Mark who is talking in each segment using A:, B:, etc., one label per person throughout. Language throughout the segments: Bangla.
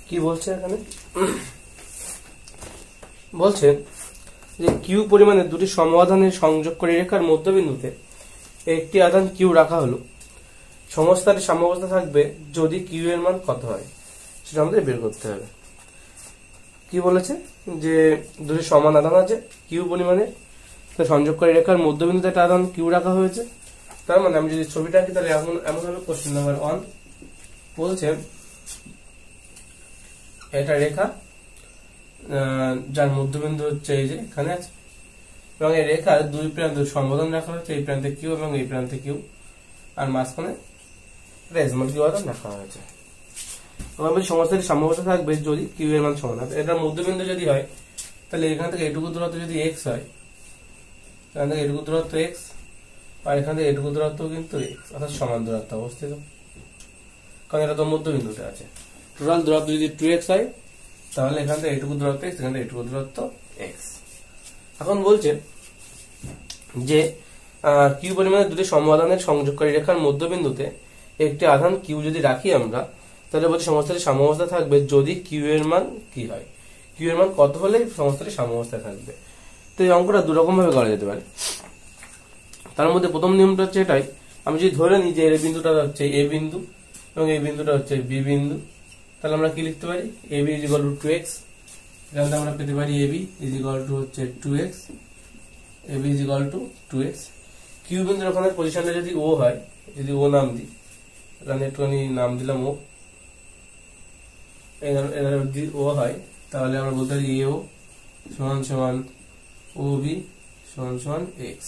A: কি বলছে এখানে, বলছে যে কিউ পরিমাণে দুটি সমাধানের সংযোগকারী রেখার মধ্যবিন্দুতে একটি আধান কিউ রাখা হলো, সমস্যার সাম্যাবস্থা থাকবে যদি কিউ এর মান কত হয় সেটা আমাদের বের করতে হবে। কি বলেছে যে দুটি সমান আধান আছে কিউ পরিমাণে, সংযোগকারী রেখার মধ্যবিন্দুতে একটা আধান কিউ রাখা হয়েছে। তার মানে আমি যদি ছবিটা আঁকি তাহলে এমন হবে। কোশ্চেন নাম্বার 1 বলছে এটা রেখা যার মধ্যবিন্দু হচ্ছে এই যে এখানে আছে, এবং এই রেখার দুই প্রান্তে সমবোধন রাখা হয়েছে, এই প্রান্তে কিউ এবং এই প্রান্তে কিউ, আর মাঝখানে রেজমাল কিউ আধান রাখা হয়েছে। আমাদের সমস্যাটি সাম্যাবস্থা থাকবে যদি কিউ এর মান সমান হয়। এটার মধ্যবিন্দু যদি হয় তাহলে এখান থেকে এটুকু দূরত্ব যদি এক্স হয়, এখান থেকে এটুকু দূরত্ব এক্স, আর এখান থেকে এটুকু দূরত্ব কিন্তু এক্স, অর্থাৎ সমান দূরত্ব অবস্থিত, কারণ এটা তো মধ্যবিন্দুতে আছে। টোটাল দূরত্ব যদি 2x হয় তাহলে এখান থেকে এটুকু দূরত্ব এক্স, এখান থেকে এটুকু দূরত্ব এক্স। এখন বলছে যে কিউ পরিমাণে দুটি সমাধানের সংযোগকারী রেখার মধ্যবিন্দুতে একটি আধান কিউ যদি রাখি আমরা, তাহলে বলছে সমস্যাটি সাম্যাবস্থা থাকবে যদি কিউ এর মান কি হয়, কিউ এর মান কত হলে সমস্যাটি সাম্যাবস্থায় থাকবে। তো এই অঙ্কটা দুরকম ভাবে করা যেতে পারে। তার মধ্যে প্রথম নিয়মটা হচ্ছে এটাই, আমি যদি ধরে নিই যে এই বিন্দুটা হচ্ছে এ বিন্দু এবং এই বিন্দুটা হচ্ছে বি বিন্দু, তাহলে আমরা কি লিখতে পারি, A B is equal to 2x, এখানে আমরা পেতে পারি A B is equal to হচ্ছে 2x, A B is equal to 2x। Q বিন্দুর ওখানে পজিশনটা যদি ও হয়, যদি ও নাম দিই, এখানে একটুখানি নাম দিলাম ও, এখানে যদি ও হয় তাহলে আমরা বলতে পারি এ ও সমান সমান ও বি সমান সমান এক্স।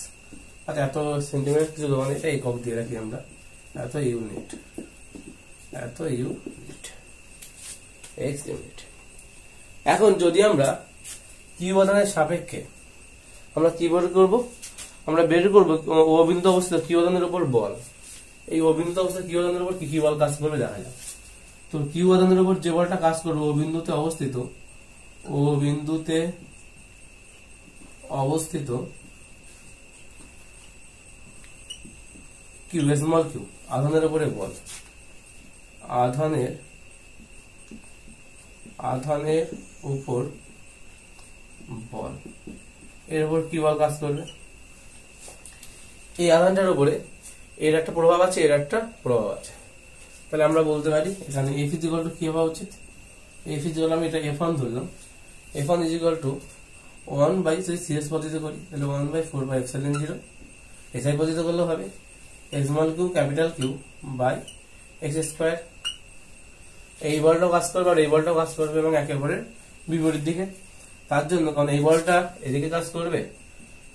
A: আচ্ছা, এত সেন্টিমিটার কিছু দেবো না, এটা একক দিয়ে রাখি আমরা, এত ইউনিট, এত ইউনিট, এক্স ইউনিট। এখন যদি আমরা কিউ আধানের সাপেক্ষে আমরা কি বের করবো, আমরা বের করবো ও বিন্দুতে অবস্থিত কিউ আধানের উপর বল। এই ও বিন্দুতে অবস্থিত কিউ আধানের উপর কি কি বল কাজ করবে দেখা যাক। তো কিউ আধানের উপর যে বলটা কাজ করবে ও বিন্দুতে অবস্থিত, ও বিন্দুতে অবস্থিত কিউ স্মল কিউ আধানের উপরে বল, আধানের উপর বল, এর উপর কি বল কাজ করবে, এই আধানটার উপরে এর একটা প্রভাব আছে, এর একটা প্রভাব আছে। তাহলে আমরা বলতে পারি এখানে এফ ইজ ইকুয়াল টু কি হওয়া উচিত, এফ ইজ ইকুয়াল, আমি এটা F1 ধরলাম, F1 is equal to 1 by, যদি সিএস পদ্ধতি করি তাহলে 1/4 বাই এপসাইলন 0, এসআই পদ্ধতি করলেও হবে small Q capital Q by X square. এই বলটাও কাজ করবে আর এই বলটাও কাজ করবে এবং একে অপরের বিপরীত দিকে। তার জন্য কারণ এই বলটা এদিকে কাজ করবে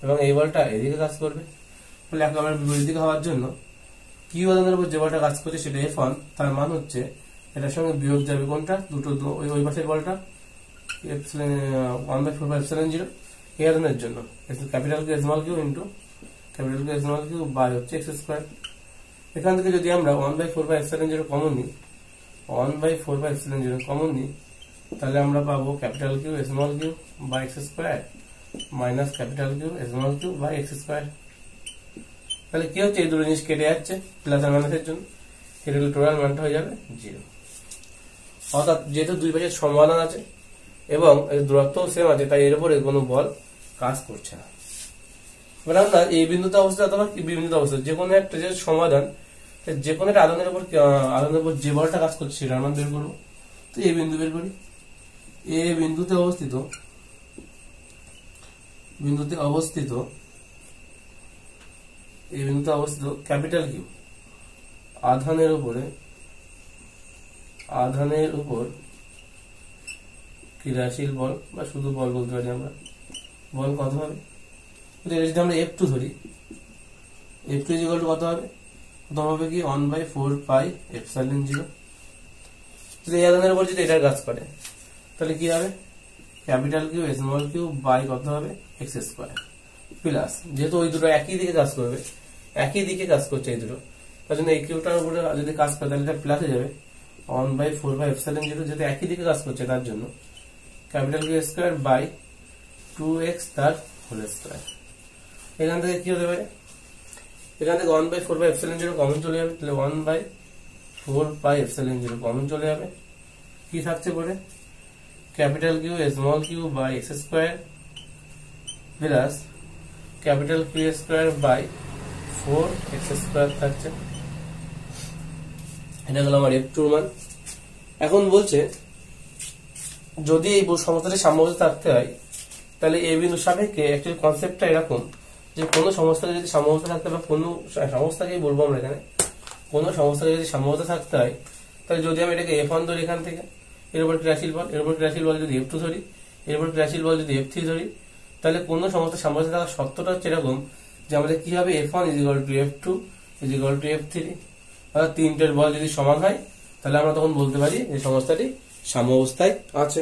A: এবং এই বলটা এদিকে কাজ করবে, ফলে একে অপরের বিপরীত দিকে হওয়ার জন্য কিউ আধানের উপর যে বলটা কাজ করছে সেটা F1, তার মান হচ্ছে এটার সঙ্গে বিয়োগ যাবে কোনটা, দুটো ওই পাশের বলটা 1/4 বাই এপসাইলন 0 এই আধানের জন্য capital Q small Q into capital Q small Q by হচ্ছে এক্স স্কোয়ার। এখান থেকে যদি আমরা 1/4 বাই এপসাইলন 0 কমন নিই, 1/4 বাই এপসাইলন 0 কমন নিই, তাহলে আমরা পাবো capital Q small Q by X square minus capital Q small Q by X square. তাহলে কি হচ্ছে, এই দুটো জিনিস কেটে যাচ্ছে প্লাস আর মাইনাসের জন্য, কেটে গেলে টোটাল মানটা হয়ে যাবে 0। অর্থাৎ যেহেতু দুই পাশের সমাধান আছে এবং দূরত্বও সেম আছে, তাই এর উপরে কোনো বল কাজ করছে না। এবার আমরা এই বিন্দুতে অবস্থিত অথবা বি বিন্দুতে অবস্থিত যে কোনো একটা যে সমাধান, যে কোনো একটা আধানের উপর যে বলটা কাজ করছে সেটার মান বের করবো। তো এই বিন্দু বের করি, এ বিন্দুতে অবস্থিত ক্যাপিটাল কিউ আধানের উপর ক্রিয়াশীল বল বা শুধু বল বলতে পারি আমরা, বল কত হবে, যদি আমরা F2 ধরি, F2 ইজ ইকুয়াল টু কত হবে, প্রথম হবে কি 1/4 পাই এপসাইলন 0। যদি এই আধানের উপর যদি এটার কাজ করে তাহলে কি হবে, capital Q small Q by কত হবে এক্স স্কোয়ার প্লাস, যেহেতু ওই দুটো একই দিকে কাজ করবে, একই দিকে কাজ করছে এই দুটো, তার জন্য এই কিউটার উপরে যদি কাজ করে তাহলে এটা প্লাস হয়ে যাবে 1/4 বাই এপসাইলন 0, যেহেতু একই দিকে কাজ করছে তার জন্য capital Q square by 2x তার হোল স্কোয়ার। এখান থেকে কি হতে পারে, এখান থেকে 1/4 বাই এপসাইলন 0 কমন চলে যাবে, তাহলে 1/4 পাই এপসাইলন 0 কমন চলে যাবে কি থাকছে পরে capital Q small Q by X square plus capital Q square by 4x square থাকছে। এটা হলো আমার f2 মান। এখন বলছে যদি এই সমস্যাটি সাম্যাবস্থা থাকতে হয় তাহলে a বিন্দু সাপেক্ষে অ্যাকচুয়ালি কনসেপ্টটা এরকম যে কোনো সমস্যাকে যদি সাম্যাবস্থা থাকতে বা কোনো সমস্যাকেই বলবো আমরা এখানে, কোনো সমস্যাকে যদি সাম্যাবস্থা থাকতে হয় তাহলে যদি আমি এটাকে f1 ধরি এখান থেকে, এর উপর ক্রিয়াশীল বল, এর উপর ক্রিয়াশীল বল যদি f2 ধরি, এর উপর ক্রিয়াশীল বল যদি f3 ধরি, তাহলে কোনো সমস্যা সাম্যাবস্থা থাকার শর্তটা হচ্ছে এরকম যে আমাদের কি হবে f1 f2 f3, অর্থাৎ তিনটের বল যদি সমান হয় তাহলে আমরা তখন বলতে পারি যে সমস্যাটি সাম্যাবস্থায় আছে।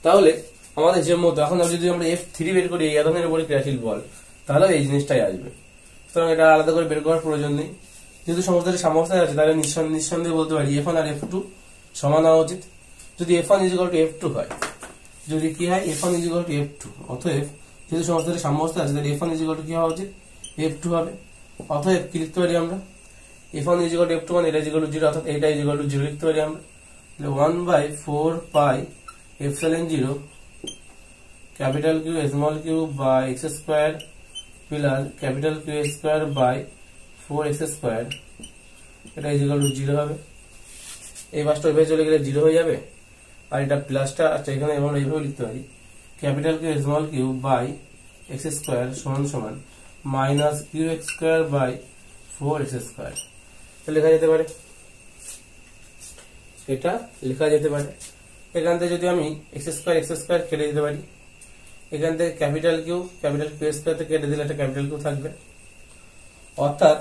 A: তাহলে আমাদের যে মতো এখন যদি আমরা f3 বের করি এই আধানের উপরে ক্রিয়াশীল বল, তাহলে এই জিনিসটাই আসবে। সুতরাং এটা আলাদা করে বের করার প্রয়োজন নেই। যেহেতু সমস্যাটি সাম্যাবস্থায় আছে তাহলে নিঃসন্দেহে বলতে পারি f1 আর f2 সমান হওয়া উচিত। যদি f1 f2 হয়, যদি কি হয় f1 f2, অতএব যেহেতু সমস্যাটি সাম্যাবস্থায় আছে তাহলে f1 কি হওয়া উচিত f2 হবে। অতএব কি লিখতে পারি আমরা f1 f2 মানে এটা 0, অর্থাৎ এটা 0 লিখতে পারি আমরা। 1/4 pi epsilon 0 capital Q small Q by X square plus capital Q square by 4x square, এটা 0 হবে। এই পাশটা ওইভাবে চলে গেলে 0 হয়ে যাবে, আর এটা প্লাসটা আচ্ছা এখানে আমরা এইভাবে লিখতে পারি capital Q small Q by X square সমান সমান minus Q X square by 4x square, লেখা যেতে পারে, এটা লেখা যেতে পারে। এখান থেকে যদি আমি এক্স স্কোয়ার কেটে দিতে পারি, এখান থেকে ক্যাপিটাল কিউ স্কোয়ার থেকে কেটে দিলে একটা ক্যাপিটাল কিউ থাকবে, অর্থাৎ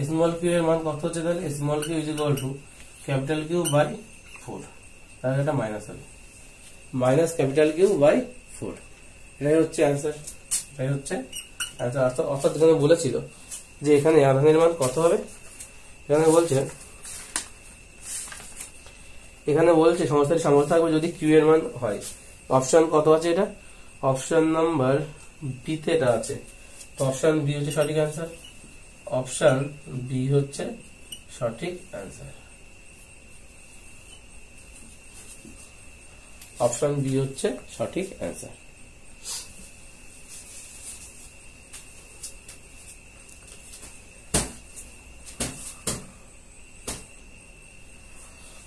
A: স্মল কিউ এর মান কত হচ্ছে তাহলে small Q is equal to capital Q by 4, তাহলে এটা মাইনাস হবে মাইনাস ক্যাপিটাল কিউ বাই 4, এটাই হচ্ছে অ্যান্সার। এটাই হচ্ছে অ্যান্সার। অর্থাৎ এখানে বলেছিল যে এখানে আধানের মান কত হবে, এখানে বলছে সমস্যাটি সাম্যাবস্থা থাকবে যদি কিউ এর মান হয়। অপশন কত আছে, এটা অপশন নাম্বার বি তে এটা আছে, তো অপশন বি হচ্ছে সঠিক অ্যান্সার। অপশন বি হচ্ছে সঠিক অ্যান্সার। অপশন বি হচ্ছে সঠিক অ্যান্সার।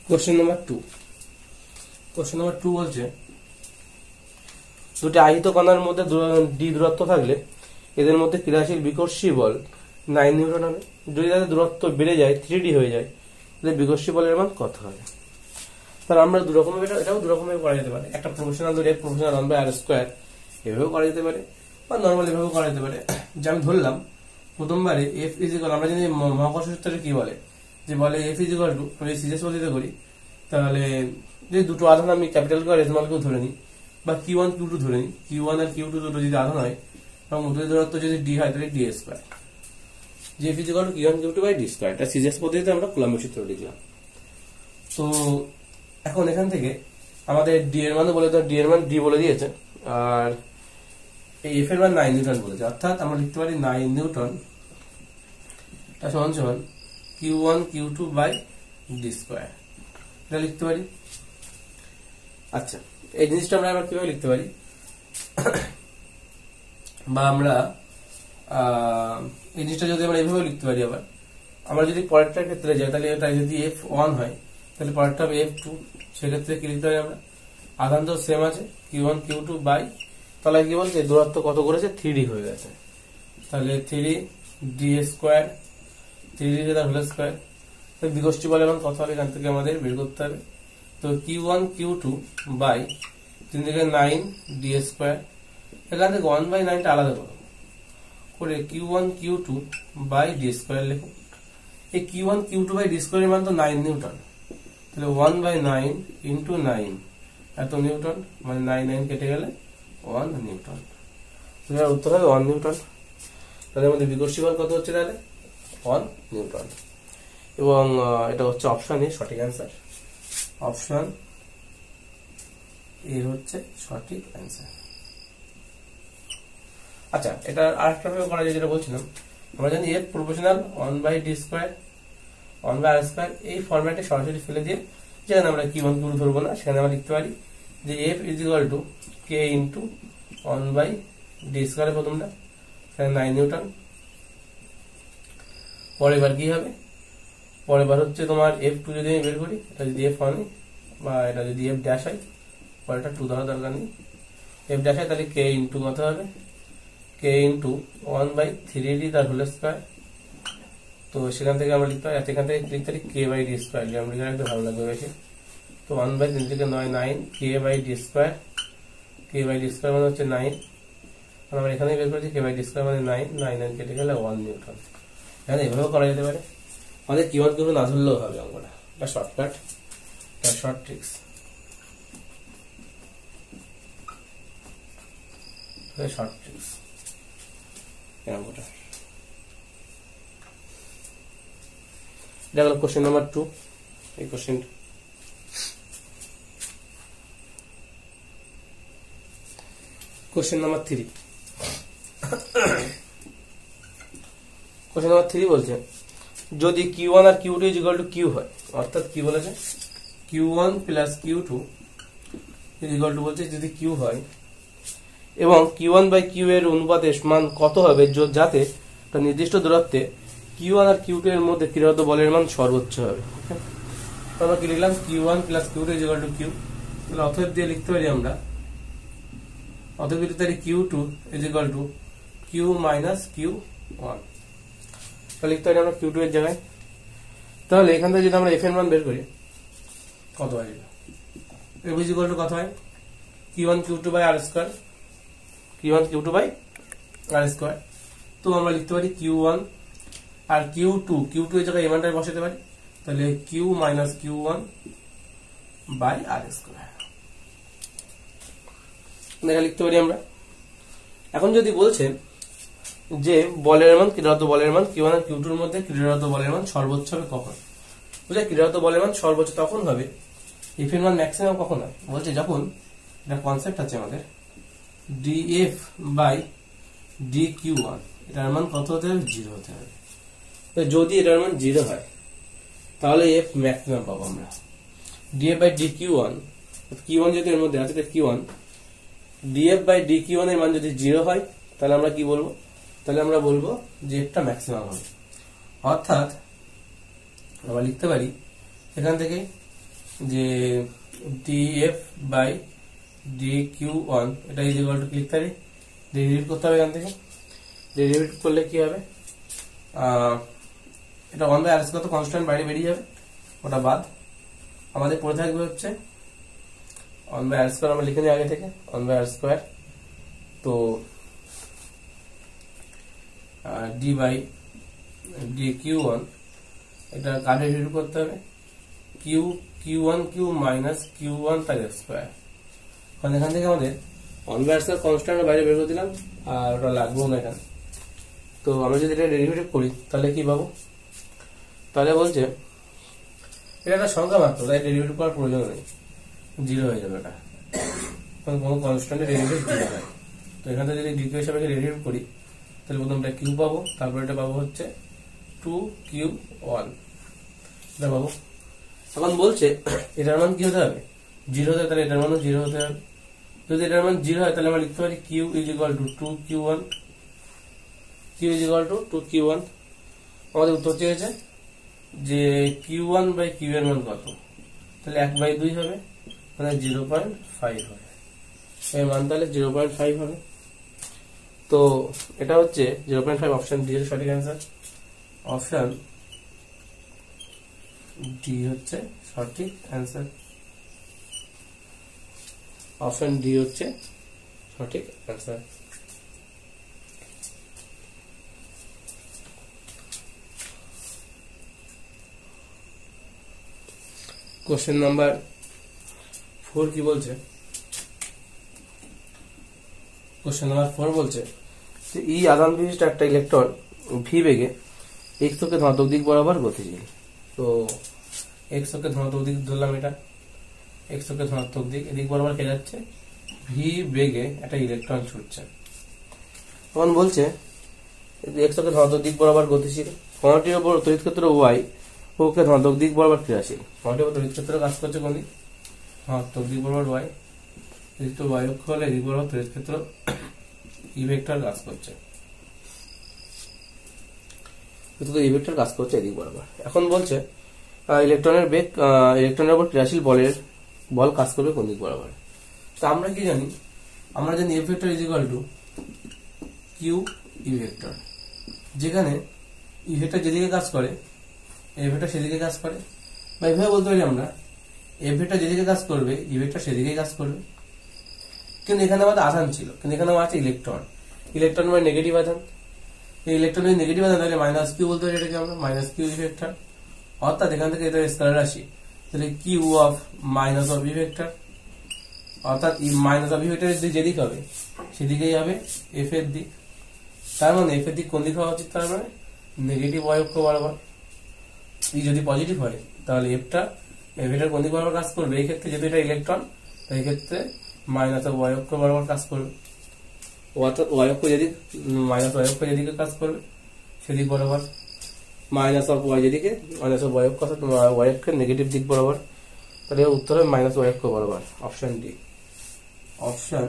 A: কোশ্চেন নাম্বার 2 বলছে দুটি আহিত কণার মধ্যে ডি দূরত্ব থাকলে এদের মধ্যে ক্রিয়াশীল বিকর্ষী বল 9 নিউটন হবে। যদি তাদের দূরত্ব বেড়ে যায় 3D হয়ে যায় তাহলে বিকর্ষী বলের মান কত হবে। তাহলে আমরা এটাও দুরকমভাবে করা যেতে পারে। একটা প্রফেশনাল ধরে প্রফেশনাল 1/r² এভাবেও করা যেতে পারে, বা নর্মাল এভাবেও করা যেতে পারে। যে আমি ধরলাম প্রথমবারে f ইকুয়াল, আমরা জানি মহাকর্ষ সূত্রে কি বলে, যে বলে f ইকুয়াল টু, আমি সিরিয়াস পদ্ধতিতে করি তাহলে যদি দুটো আধান আমি ক্যাপিটাল কিউ আর স্মল কিউ ধরে নিই, বা Q1 Q2 ধরে নিই, Q1 আর Q2 দুটো যদি আধান হয় এবং ওদের দূরত্ব যদি d হয় তাহলে d স্কয়ার, যে f equal to Q1 Q2 by d square. এটা সিরিয়াস পদ্ধতিতে আমরা কুলম্বের সূত্র লিখলাম। তো এখন এখান থেকে আমাদের d এর মান বলে, d এর মান d বলে দিয়েছে, আর এই f এর মান 9 নিউটন বলেছে, অর্থাৎ আমরা লিখতে পারি 9 নিউটন এটা সমান সমান Q1 Q2 by d square, এটা লিখতে পারি। আচ্ছা, এই জিনিসটা আমরা আবার কিভাবে লিখতে পারি, বা আমরা এই জিনিসটা যদি আমরা এইভাবে লিখতে পারি, আবার আমরা যদি পরেরটার ক্ষেত্রে যাই তাহলে এটা যদি f1 হয় তাহলে পরেরটা হবে f2, সেক্ষেত্রে কি লিখতে পারি আমরা, আধান তো সেম আছে Q1 Q2 বাই, তাহলে কি বলছে দূরত্ব কত করেছে 3D হয়ে গেছে, তাহলে 3d স্কয়ার, 3d তার হোল স্কয়ার। বিকর্ষী বলের মান কত হবে এখান থেকে আমাদের বের করতে হবে। তো Q1 Q2 বাই 3 থেকে 9d স্কয়ার, এখান থেকে 1/9 টা আলাদা করে Q1 Q2 by d square লিখো। এই Q1 Q2 by d square এর মান তো 9 নিউটন, তাহলে 1/9 ইন্টু 9 এত নিউটন, মানে 9 কেটে গেলে 1 নিউটন, তাহলে উত্তর হবে 1 নিউটন। তাহলে আমাদের বিকর্ষী বল কত হচ্ছে তাহলে 1 নিউটন, এবং এটা হচ্ছে অপশন এ সঠিক অ্যান্সার। অপশন এ হচ্ছে সঠিক অ্যান্সার। আচ্ছা, এটা আরেকটা ভাবে করা যায়, যেটা বলছিলাম আমরা জানি f proportional 1/d square, 1/r²। এই ফরম্যাটে সরাসরি ফেলে দিয়ে যেখানে আমরা Q1 Q2 ধরবো না, সেখানে আমরা লিখতে পারি যে F = K × 1/d², প্রথমটা 9 নিউটন। পরের বার কি হবে, পরের বার হচ্ছে তোমার F2 যদি আমি বের করি, এটা যদি F1 বা এটা যদি F' হয়, পরেরটা 2 ধরার দরকার নেই, F' হয় তাহলে K × কত হবে, K × 1/3d তার হোল স্কয়ার। তো সেখান থেকে আমরা লিখতে পারি, এখান থেকে লিখতে পারি K/d², আমরা লিখতে ভালো লাগবে বেশি। তো 1/3 থেকে 9 K/d², K/d² মানে হচ্ছে 9, আর আমরা এখানে বের করেছি K/d² মানে 9 কেটে গেলে 1 নিউটন। এখানে এভাবেও করা যেতে পারে, আমাদের Q1 Q2 না ধরলেও হবে অঙ্কটা, এটা শর্টকাট, এটা শর্ট ট্রিক্স, শর্ট ট্রিক্স অঙ্কটা। এটা হলো কোশ্চেন নাম্বার 2। এই কোশ্চেনটা কোশ্চেন নাম্বার 3। কোশ্চেন নাম্বার 3 বলছে যদি Q1 আর Q2 = Q হয়, অর্থাৎ কি বলেছে Q1 + Q2 = বলছে যদি Q হয় এবং Q1/Q এর অনুপাতের মান কত হবে যাতে একটা নির্দিষ্ট দূরত্বে Q1 আর Q2 এর মধ্যে ক্রিয়ারত বলের মান সর্বোচ্চ হবে। আমরা কি লিখলাম, Q1 + Q2 = Q, তাহলে অতএব দিয়ে লিখতে পারি আমরা, অতএব লিখতে পারি Q2 = Q - Q1, তাহলে লিখতে পারি আমরা Q2 এর জায়গায়। তাহলে এখান থেকে যদি আমরা F এর মান বের করি, কত হয়, F = কত হয়, Q1 Q2/r², Q1 Q2/r²। তো আমরা লিখতে পারি Q1 আর Q2 এর জায়গায় এর মানটা বসাতে পারি, তাহলে Q - Q1/r², এটা লিখতে পারি আমরা। এখন যদি বলছেন যে বলের মান, ক্রিয়ারত বলের মান Q1 আর Q2 এর মধ্যে ক্রিয়ারত বলের মান সর্বোচ্চ হবে কখন, বুঝলে ক্রিয়ারত বলের মান সর্বোচ্চ তখন হবে, F এর মান ম্যাক্সিমাম কখন হয়, বলছে যখন এটা কনসেপ্ট আছে আমাদের dF/dQ1, এটার মান কত হতে হবে, 0 হতে হবে। যদি এটার মান 0 হয় তাহলে F ম্যাক্সিমাম পাবো আমরা। dF/dQ1, Q1 যদি এর মধ্যে আছে, Q1 dF/dQ1 এর মান যদি 0 হয় তাহলে আমরা কি বলবো, তাহলে আমরা বলবো যে Fটা ম্যাক্সিমাম হবে। অর্থাৎ আমরা লিখতে পারি এখান থেকে যে dF/dQ1 এটা = লিখতে পারি, ডেরিভেটিভ করতে হবে। এখান থেকে ডেরিভেটিভ করলে কি হবে, এটা 1/r² তো কনস্ট্যান্ট বাইরে বেরিয়ে যাবে, ওটা বাদ, আমাদের পড়ে থাকবে হচ্ছে 1/r², আমরা লিখে নিই আগে থেকে 1/r²। তো d/dQ1 এটা কাটে ডেরিভেটিভ করতে হবে, Q1 - Q1 তার স্কয়ার। কারণ এখান থেকে আমাদের 1/r² কনস্ট্যান্ট বাইরে বের করে দিলাম, আর ওটা লাগবেও না এখানে। তো আমরা যদি এটা ডেরিভেটিভ করি তাহলে কি পাবো, তাহলে বলছে এটা একটা সংখ্যা মাত্র, তাই ডেরিভেটিভ করার প্রয়োজন নেই, 0 হয়ে যাবে এটা, কারণ কোনো কনস্ট্যান্টের ডেরিভেটিভ 0 হয়। তো এখান থেকে যদি দ্বিতীয় হিসাবে ডেরিভেটিভ করি তাহলে প্রথমটা Q পাবো, তারপর এটা পাবো হচ্ছে 2Q1, এটা পাবো। এখন বলছে এটার মান কি হতে হবে, 0 হতে হবে, তাহলে এটার মানও 0 হতে হবে। যদি এটার মান 0 হয় তাহলে আমরা লিখতে পারি Q = 2Q1, Q = 2Q1। আমাদের উত্তর চেয়েছে যে Q1/Q এর মান কত, তাহলে 1/2 হবে, মানে 0.5 হবে, এর মান তাহলে 0.5 হবে। তো এটা হচ্ছে 0.5, অপশন ডি এর সঠিক অ্যান্সার, অপশন ডি হচ্ছে সঠিক অ্যান্সার, অপশন ডি হচ্ছে সঠিক অ্যান্সার। কোশ্চেন নাম্বার 4 কি বলছে, কোশ্চেন নাম্বার 4 বলছে যে ই আধান বিশিষ্ট একটা ইলেকট্রন ভি বেগে এক্স অক্ষে ধনাত্মক দিক বরাবর গতিশীল। তো এক্স অক্ষে ধনাত্মক দিক ধরলাম, এটা এক্স অক্ষে ধনাত্মক দিক, এদিক বরাবর কে যাচ্ছে, ভি বেগে একটা ইলেকট্রন ছুটছে। তখন বলছে এক্স অক্ষে ধনাত্মক দিক বরাবর গতিশীল, কণাটির উপর তড়িৎ ক্ষেত্র ওয়াই ওকে ধনাত্মক দিক বরাবর ক্রিয়াশীল। পয়েন্টের তড়িৎ ক্ষেত্র কাজ করছে কোন দিক? ধনাত্মক দিক বরাবর ওয়াই, যেহেতু ওয়াই অক্ষ হলে এদিক বরাবর তড়িৎ ক্ষেত্র ই ভেক্টর কাজ করছে, ই ভেক্টর কাজ করছে এদিক বরাবর। এখন বলছে ইলেকট্রনের বেগ, ইলেকট্রনের উপর ক্রিয়াশীল বল কাজ করবে কোন দিক বরাবর। তো আমরা কি জানি? আমরা জানি F vector is equal to Q E vector, যেখানে ই ভেক্টর যেদিকে কাজ করে এ ভেক্টর সেদিকে কাজ করে, বা এভাবে বলতে পারি আমরা এফ ভেক্টর যেদিকে কাজ করবে ই ভেক্টর সেদিকে কাজ করবে। কিন্তু এখানে আমাদের আধান ছিল, কিন্তু এখানে আমার আছে ইলেকট্রন, ইলেকট্রন মানে নেগেটিভ আধান। এই ইলেকট্রন যদি নেগেটিভ আধান তাহলে মাইনাস কিউ বলতে পারি এটাকে আমরা, মাইনাস কিউ ই ভেক্টর। অর্থাৎ এখান থেকে এটা স্কেলার রাশি, তাহলে Q of minus of E vector, অর্থাৎ মাইনাস অফ ই ভেক্টরের দিক যেদিক হবে সেদিকেই হবে এফ এর দিক। তার মানে এফ এর দিক কোন দিক হওয়া উচিত? তার মানে নেগেটিভ ওয়াই অক্ষ বরাবর। ই যদি পজিটিভ হয় তাহলে এফটা এফ ভেক্টর কোন দিক বরাবর কাজ করবে? এই ক্ষেত্রে যেহেতু এটা ইলেকট্রন, এই ক্ষেত্রে মাইনাস অফ ওয়াই অক্ষ বরাবর কাজ করবে। অর্থাৎ ওয়াই অক্ষ যেদিক, মাইনাস ওয়াই অক্ষ যেদিকে কাজ করবে সেদিক বরাবর, মাইনাস অফ ওয়াই যেদিকে, মাইনাস অফ ওয়াই অক্ষ অর্থাৎ ওয়াই অক্ষের নেগেটিভ দিক বরাবর। তাহলে উত্তর হবে মাইনাস ওয়াই অক্ষ বরাবর, অপশন ডি। অপশন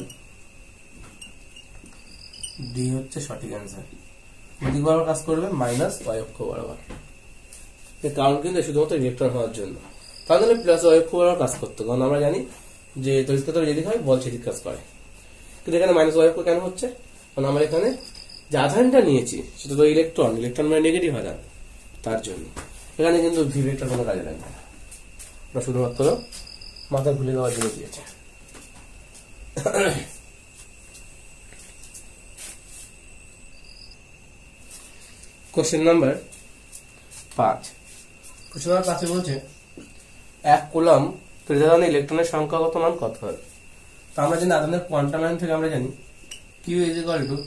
A: ডি হচ্ছে সঠিক অ্যান্সার। দিক বরাবর কাজ করবে মাইনাস ওয়াই অক্ষ বরাবর। এর কারণ কিন্তু শুধুমাত্র ইলেকট্রন হওয়ার জন্য, তাহলে প্লাস ওয়াই অক্ষ বরাবর কাজ করতো, কারণ আমরা জানি যে তড়িৎ ক্ষেত্র যেদিক হয় বল সেদিক কাজ করে। কিন্তু এখানে মাইনাস ওয়াই অক্ষ কেন হচ্ছে? কারণ আমরা এখানে যে আধানটা নিয়েছি সেটা তো ইলেকট্রন, ইলেকট্রন মানে নেগেটিভ আধান, তার জন্য এখানে কিন্তু ভি ভেক্টর কোনো কাজে লাগবে না, শুধুমাত্র মাথা ভুলে দেওয়ার জন্য দিয়েছে। Question number 5। কোশ্চেন নাম্বার 5 বলছে 1 কুলম্ব তড়িৎাধানে ইলেকট্রনের সংখ্যাগত মান কত হবে? তো আমরা জানি আধানের কোয়ান্টাম লাইন থেকে আমরা জানি Q is equal to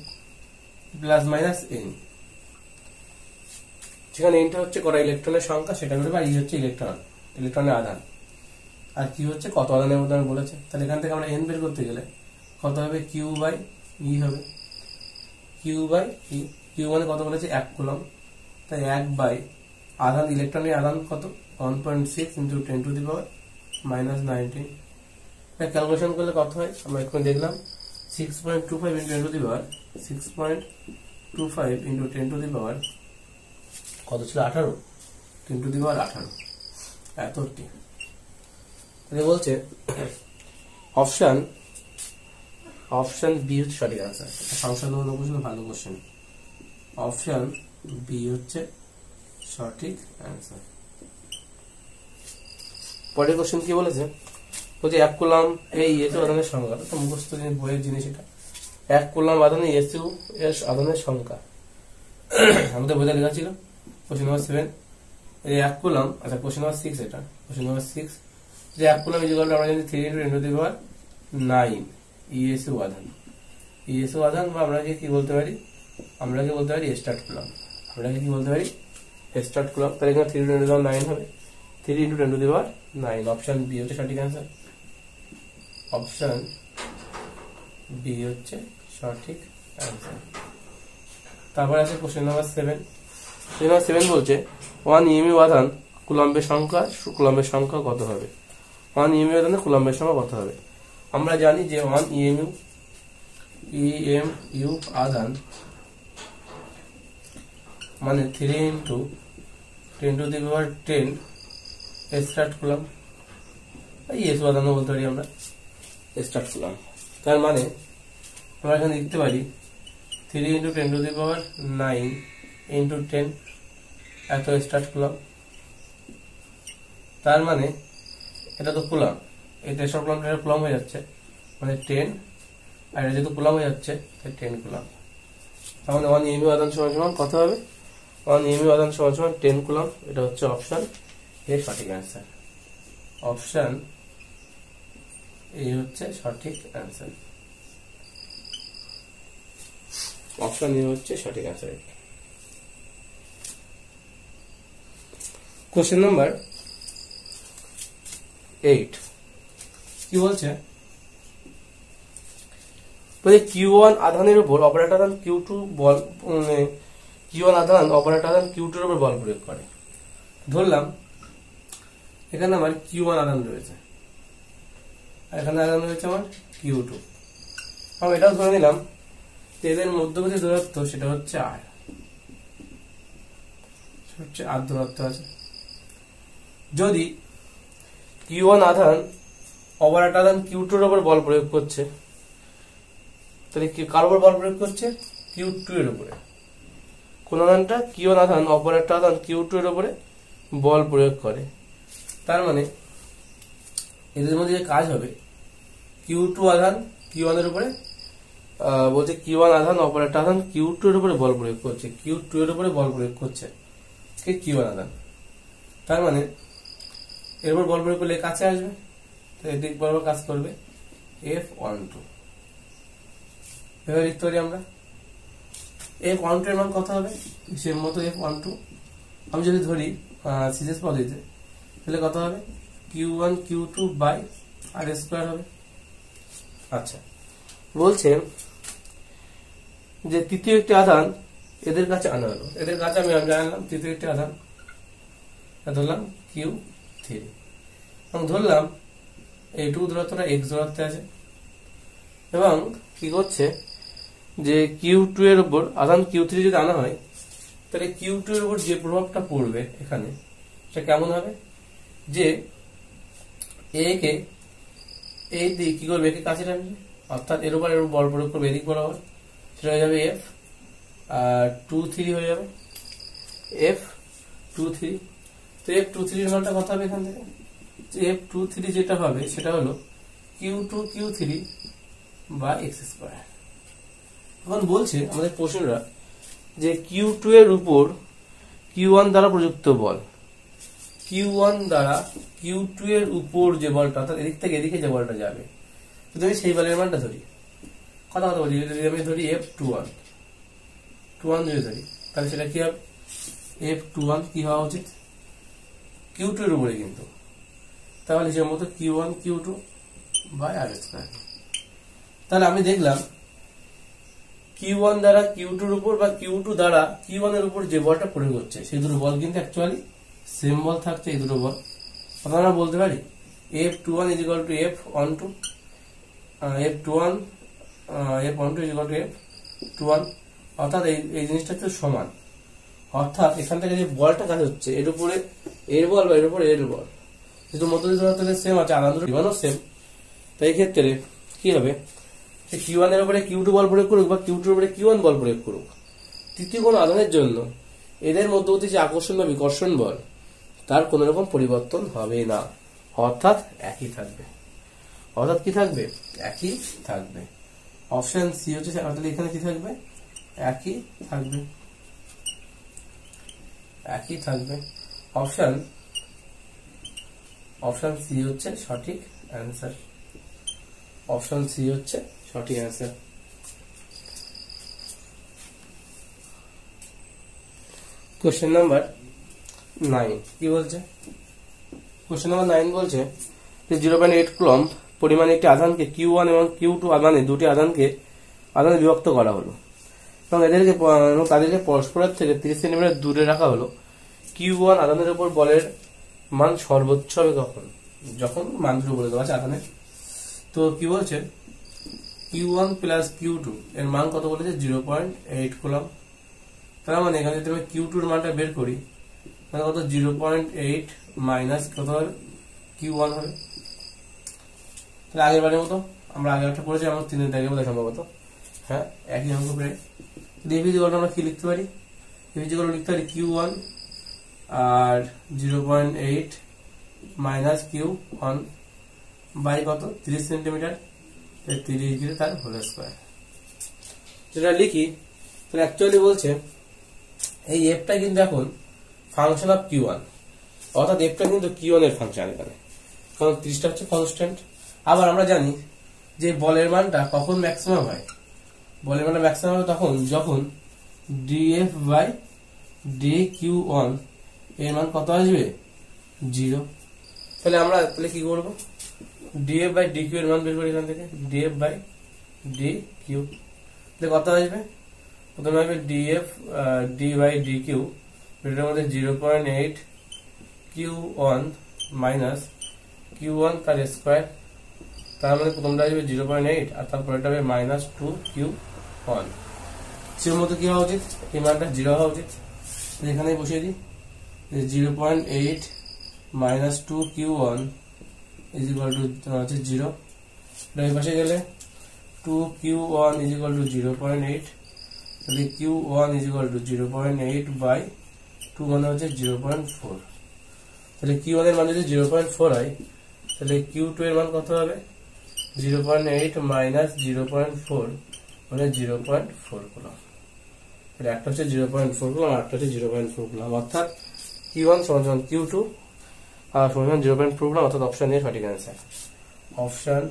A: plus minus N, যেখানে এনটা হচ্ছে কটা ইলেকট্রনের সংখ্যা সেটা করবে, আর ই হচ্ছে ইলেকট্রনের আধান, আর কি হচ্ছে কত আধানের মধ্যে বলেছে। তাহলে এখান থেকে আমরা এন বের করতে গেলে কত হবে? কিউ বাই ই হবে, কিউ বাই ই। কিউ মানে কত বলেছে? 1 কুলম্ব, তাই 1 বাই আধান, ইলেকট্রনের আধান কত? 1.6 into 10 to the power minus 19। Calculation করলে কত হয়? আমরা এখন দেখলাম 6.25 into 10 to the power 6.25 into 10 to the power কত ছিল? 18, 10 টু দি পাওয়ার 18 এতটি। বলছে অপশন বি হচ্ছে সঠিক আনসার। সংখ্যালঘু কোশ্চেন, ভালো কোশ্চেন। অপশন বি হচ্ছে সঠিক আনসার। পরের কোশ্চেন কি বলেছে? বলছে 1 কুলম্ব এই এসইউ আধানের সংখ্যা, তো মুখস্থ বইয়ের জিনিস এটা। 1 কুলম্ব আধানে এসইউ এর আধানের সংখ্যা আমাদের বইতে লেখা ছিল কোশ্চেন নাম্বার 7। এই 1 কুলম্ব, আচ্ছা কোশ্চেন নাম্বার 6 এটা, কোশ্চেন নাম্বার 6 যে 1 কুলম্ব ইজ ইকুয়াল টু আমরা জানি 3 into 10 to the power 9 ESU আধান। ইএসইউ আধান বা আমরা কি বলতে পারি? আমরা কি বলতে পারি? Start coulomb. আমরা কি বলতে পারি? Start coulomb. তাহলে এখানে 3 ইনটু 10 টু দি পাওয়ার 9 হবে, 3 into 10 to the power 9। Option B হচ্ছে সঠিক অ্যান্সার। অপশন বি হচ্ছে সঠিক অ্যান্সার। তারপর আছে কোশ্চেন নাম্বার 7। কোশ্চেন নাম্বার 7 বলছে 1 ইএমইউ আধান কুলম্বের সংখ্যা কত হবে? 1 ইএমইউ আধানে কুলম্বের সংখ্যা কত হবে? আমরা জানি যে 1 ইএমইউ আধান মানে 3 into 10 to the power 10 start coulomb. ESU আধান বলতে পারি আমরা স্টার্ট কুলম্ব। তার মানে আমরা এখানে লিখতে পারি 3 into 10 to the power 9 into 10 এত স্টার্ট কুলম্ব। তার মানে এটা তো কুলম্ব, এটা সব কুলম্ব হয়ে যাচ্ছে, মানে 10, আর এটা যেহেতু কুলম্ব হয়ে যাচ্ছে তাই 10 কুলম্ব। তার মানে 1 ইএমইউ আধান সমান কত হবে? 1 ইএমইউ আধান সমান 10 কুলম্ব। এটা হচ্ছে অপশন এ সঠিক অ্যান্সার। অপশন এ হচ্ছে সঠিক অ্যান্সার। অপশন এ হচ্ছে সঠিক অ্যান্সার। কোশ্চেন নাম্বার 8 কি বলছে? Q1 আধানের উপর অপারেটর আধান Q2 বল, Q1 আধান অপারেটর আধান Q2 এর উপর বল প্রয়োগ করে। ধরলাম এখানে আমার Q1 আধান রয়েছে, আর এখানে আধান রয়েছে আমার Q2। আমি এটাও ধরে নিলাম যে এদের মধ্যবর্তী দূরত্ব সেটা হচ্ছে R, R দূরত্ব আছে। যদি Q1 আধান অপর একটা আধান Q2 এর উপর বল প্রয়োগ করছে, তাহলে কার উপর বল প্রয়োগ করছে? Q2 এর উপরে। কোন আধানটা Q1 আধান অপর একটা আধান Q2 এর উপরে বল প্রয়োগ করে, তার মানে এদের মধ্যে যে কাজ হবে, Q2 আধান Q1 এর উপরে বলছে Q1 আধান অপর একটা আধান Q2 এর উপরে বল প্রয়োগ করছে, Q2 এর উপরে বল প্রয়োগ করছে Q1 আধান। তার মানে এর উপর বল প্রয়োগ করলে কাছে আসবে, তো এদিক বরাবর কাজ করবে F12। এভাবে লিখতে পারি আমরা। F12 এর মান কত হবে? সেম মতো F12 আমি যদি ধরি সিরিজ পদ্ধতিতে, তাহলে কত হবে? Q1 Q2 বাই R² হবে। আচ্ছা, বলছে যে তৃতীয় একটি আধান এদের কাছে আনা হলো, এদের কাছে আমি জানলাম তৃতীয় একটি আধান, ধরলাম Q3 এবং ধরলাম এইটুকু দূরত্বটা x দূরত্বে আছে, এবং কি করছে যে Q2 এর উপর আধান Q3 যদি আনা হয়, তাহলে Q2 এর উপর যে প্রভাবটা পড়বে এখানে সেটা কেমন হবে? যে A কে এই দিক কি করবে, একে কাছে টানবে, অর্থাৎ এর উপর বল প্রয়োগ করবে এদিক বরাবর, সেটা হয়ে যাবে F23 হয়ে যাবে, F23। তো F23 এর মানটা কত হবে এখান থেকে? F23 যেটা হবে সেটা হলো Q2 Q3 বা x²। এখন বলছে আমাদের প্রশ্নরা যে Q2 এর উপর Q1 দ্বারা প্রযুক্ত বল, Q1 দ্বারা Q2 এর উপর যে বলটা, অর্থাৎ এদিক থেকে এদিকে যে বলটা যাবে, যদি আমি সেই বলের মানটা ধরি, কথা বলছি, যদি আমি ধরি F21 যদি ধরি, তাহলে সেটা কি হবে? F21 কি হওয়া উচিত? Q2 এর উপরে, কিন্তু তাহলে যে মতো Q1 Q2 বাই R²। তাহলে আমি দেখলাম Q1 দ্বারা Q2 এর উপর বা Q2 দ্বারা Q1 এর উপর যে বলটা প্রয়োগ হচ্ছে, সেই দুটো বল কিন্তু অ্যাকচুয়ালি সেম বল থাকছে, এই দুটো বল। আমরা বলতে পারি F21 = F12, F12 = F21, অর্থাৎ এই জিনিসটা হচ্ছে সমান। অর্থাৎ এখান থেকে যে বলটা কাজ হচ্ছে, এর উপরে এর বল বা এর উপরে এর বল, যেহেতু মধ্যবর্তী দূরত্ব সেম আছে, আধান দুটো সেম, তো এই ক্ষেত্রে কি হবে? Q1 এর উপরে Q2 বল প্রয়োগ করুক বা Q2 এর উপরে Q1 বল প্রয়োগ করুক, তৃতীয় কোন আধানের জন্য এদের মধ্যবর্তী যে আকর্ষণ বা বিকর্ষণ বল, তার কোন রকম পরিবর্তন হবে না, অর্থাৎ একই থাকবে। অর্থাৎ কি থাকবে? একই থাকবে। অপশন সি হচ্ছে, অর্থাৎ এখানে কি থাকবে? একই থাকবে, একই থাকবে। অপশন সি হচ্ছে সঠিক অ্যান্সার। অপশন সি হচ্ছে সঠিক অ্যান্সার। কোশ্চেন নাম্বার 9 কি বলছে? কোশ্চেন নাম্বার 9 বলছে যে 0.8 কুলম্ব পরিমাণে একটি আধানকে Q1 এবং Q2 আধানে দুটি আধানে বিভক্ত করা হলো, এবং তাদেরকে পরস্পরের থেকে 30 সেন্টিমিটার দূরে রাখা হলো। Q1 আধানের উপর বলের মান সর্বোচ্চ হবে কখন? যখন মান দুটো বলে দেওয়া আছে আধানের। তো কি বলছে? Q1 প্লাস Q2 এর মান কত বলেছে? 0.8 কুলম্ব। তার মানে এখানে যদি আমি Q2 এর মানটা বের করি, মানে কত? 0.8 মাইনাস কত হবে? Q1 হবে। তাহলে আগের বারের মতো আমরা আগে একটা পড়েছি, আমার 3 দাগের মধ্যে সম্ভবত, হ্যাঁ একই অঙ্ক প্রায়। ডিভিজিবল আমরা কি লিখতে পারি? ডিভিজিবল লিখতে পারি Q1 R 0.8 minus Q1 by কত? 30 সেন্টিমিটার, 30 ডিগ্রি তার হোল স্কয়ার। যেটা লিখি, তাহলে অ্যাকচুয়ালি বলছে এই এফটা কিন্তু এখন ফাংশন অফ Q1, অর্থাৎ এফটা কিন্তু Q1 এর ফাংশন এখানে, কারণ 30টা হচ্ছে কনস্ট্যান্ট। আবার আমরা জানি যে বলের মানটা কখন ম্যাক্সিমাম হয়? বলের মানটা ম্যাক্সিমাম হয় তখন যখন dF বাই dQ1 এর মান কত আসবে? 0। তাহলে আমরা কি করবো? dF বাই dQ এর মান বের করি এখান থেকে, dF বাই dQ, তাহলে কত আসবে? প্রথমে আসবে dF d বাই dQ, এটার মধ্যে 0.8 Q1 মাইনাস Q1 তার স্কোয়ার, তার মানে প্রথমটা আসবে 0.8 আর তারপরেটা হবে মাইনাস 2Q1। সের মধ্যে কি হওয়া উচিত, এই মানটা 0 হওয়া উচিত। এখানে বসিয়ে দিই 0.8 minus 2Q1 is equal to হচ্ছে 0। এই পাশে গেলে 2Q1 ইজ ইকুয়াল টু 0.8, তাহলে Q1 is equal two 0.8 by 2 মানে হচ্ছে 0.4। তাহলে Q1 এর মান যদি 0.4 হয় তাহলে Q2 এর মান কত হবে, 0.8 মাইনাস 0.4 মানে 0.4 কুলম। তাহলে একটা হচ্ছে 0.4 কুলম আর একটা হচ্ছে 0.4 কুলম, অর্থাৎ Q1 সমান Q2 আর সমান 0.4 কুলম, অর্থাৎ অপশন এ সঠিক অ্যান্সার। অপশন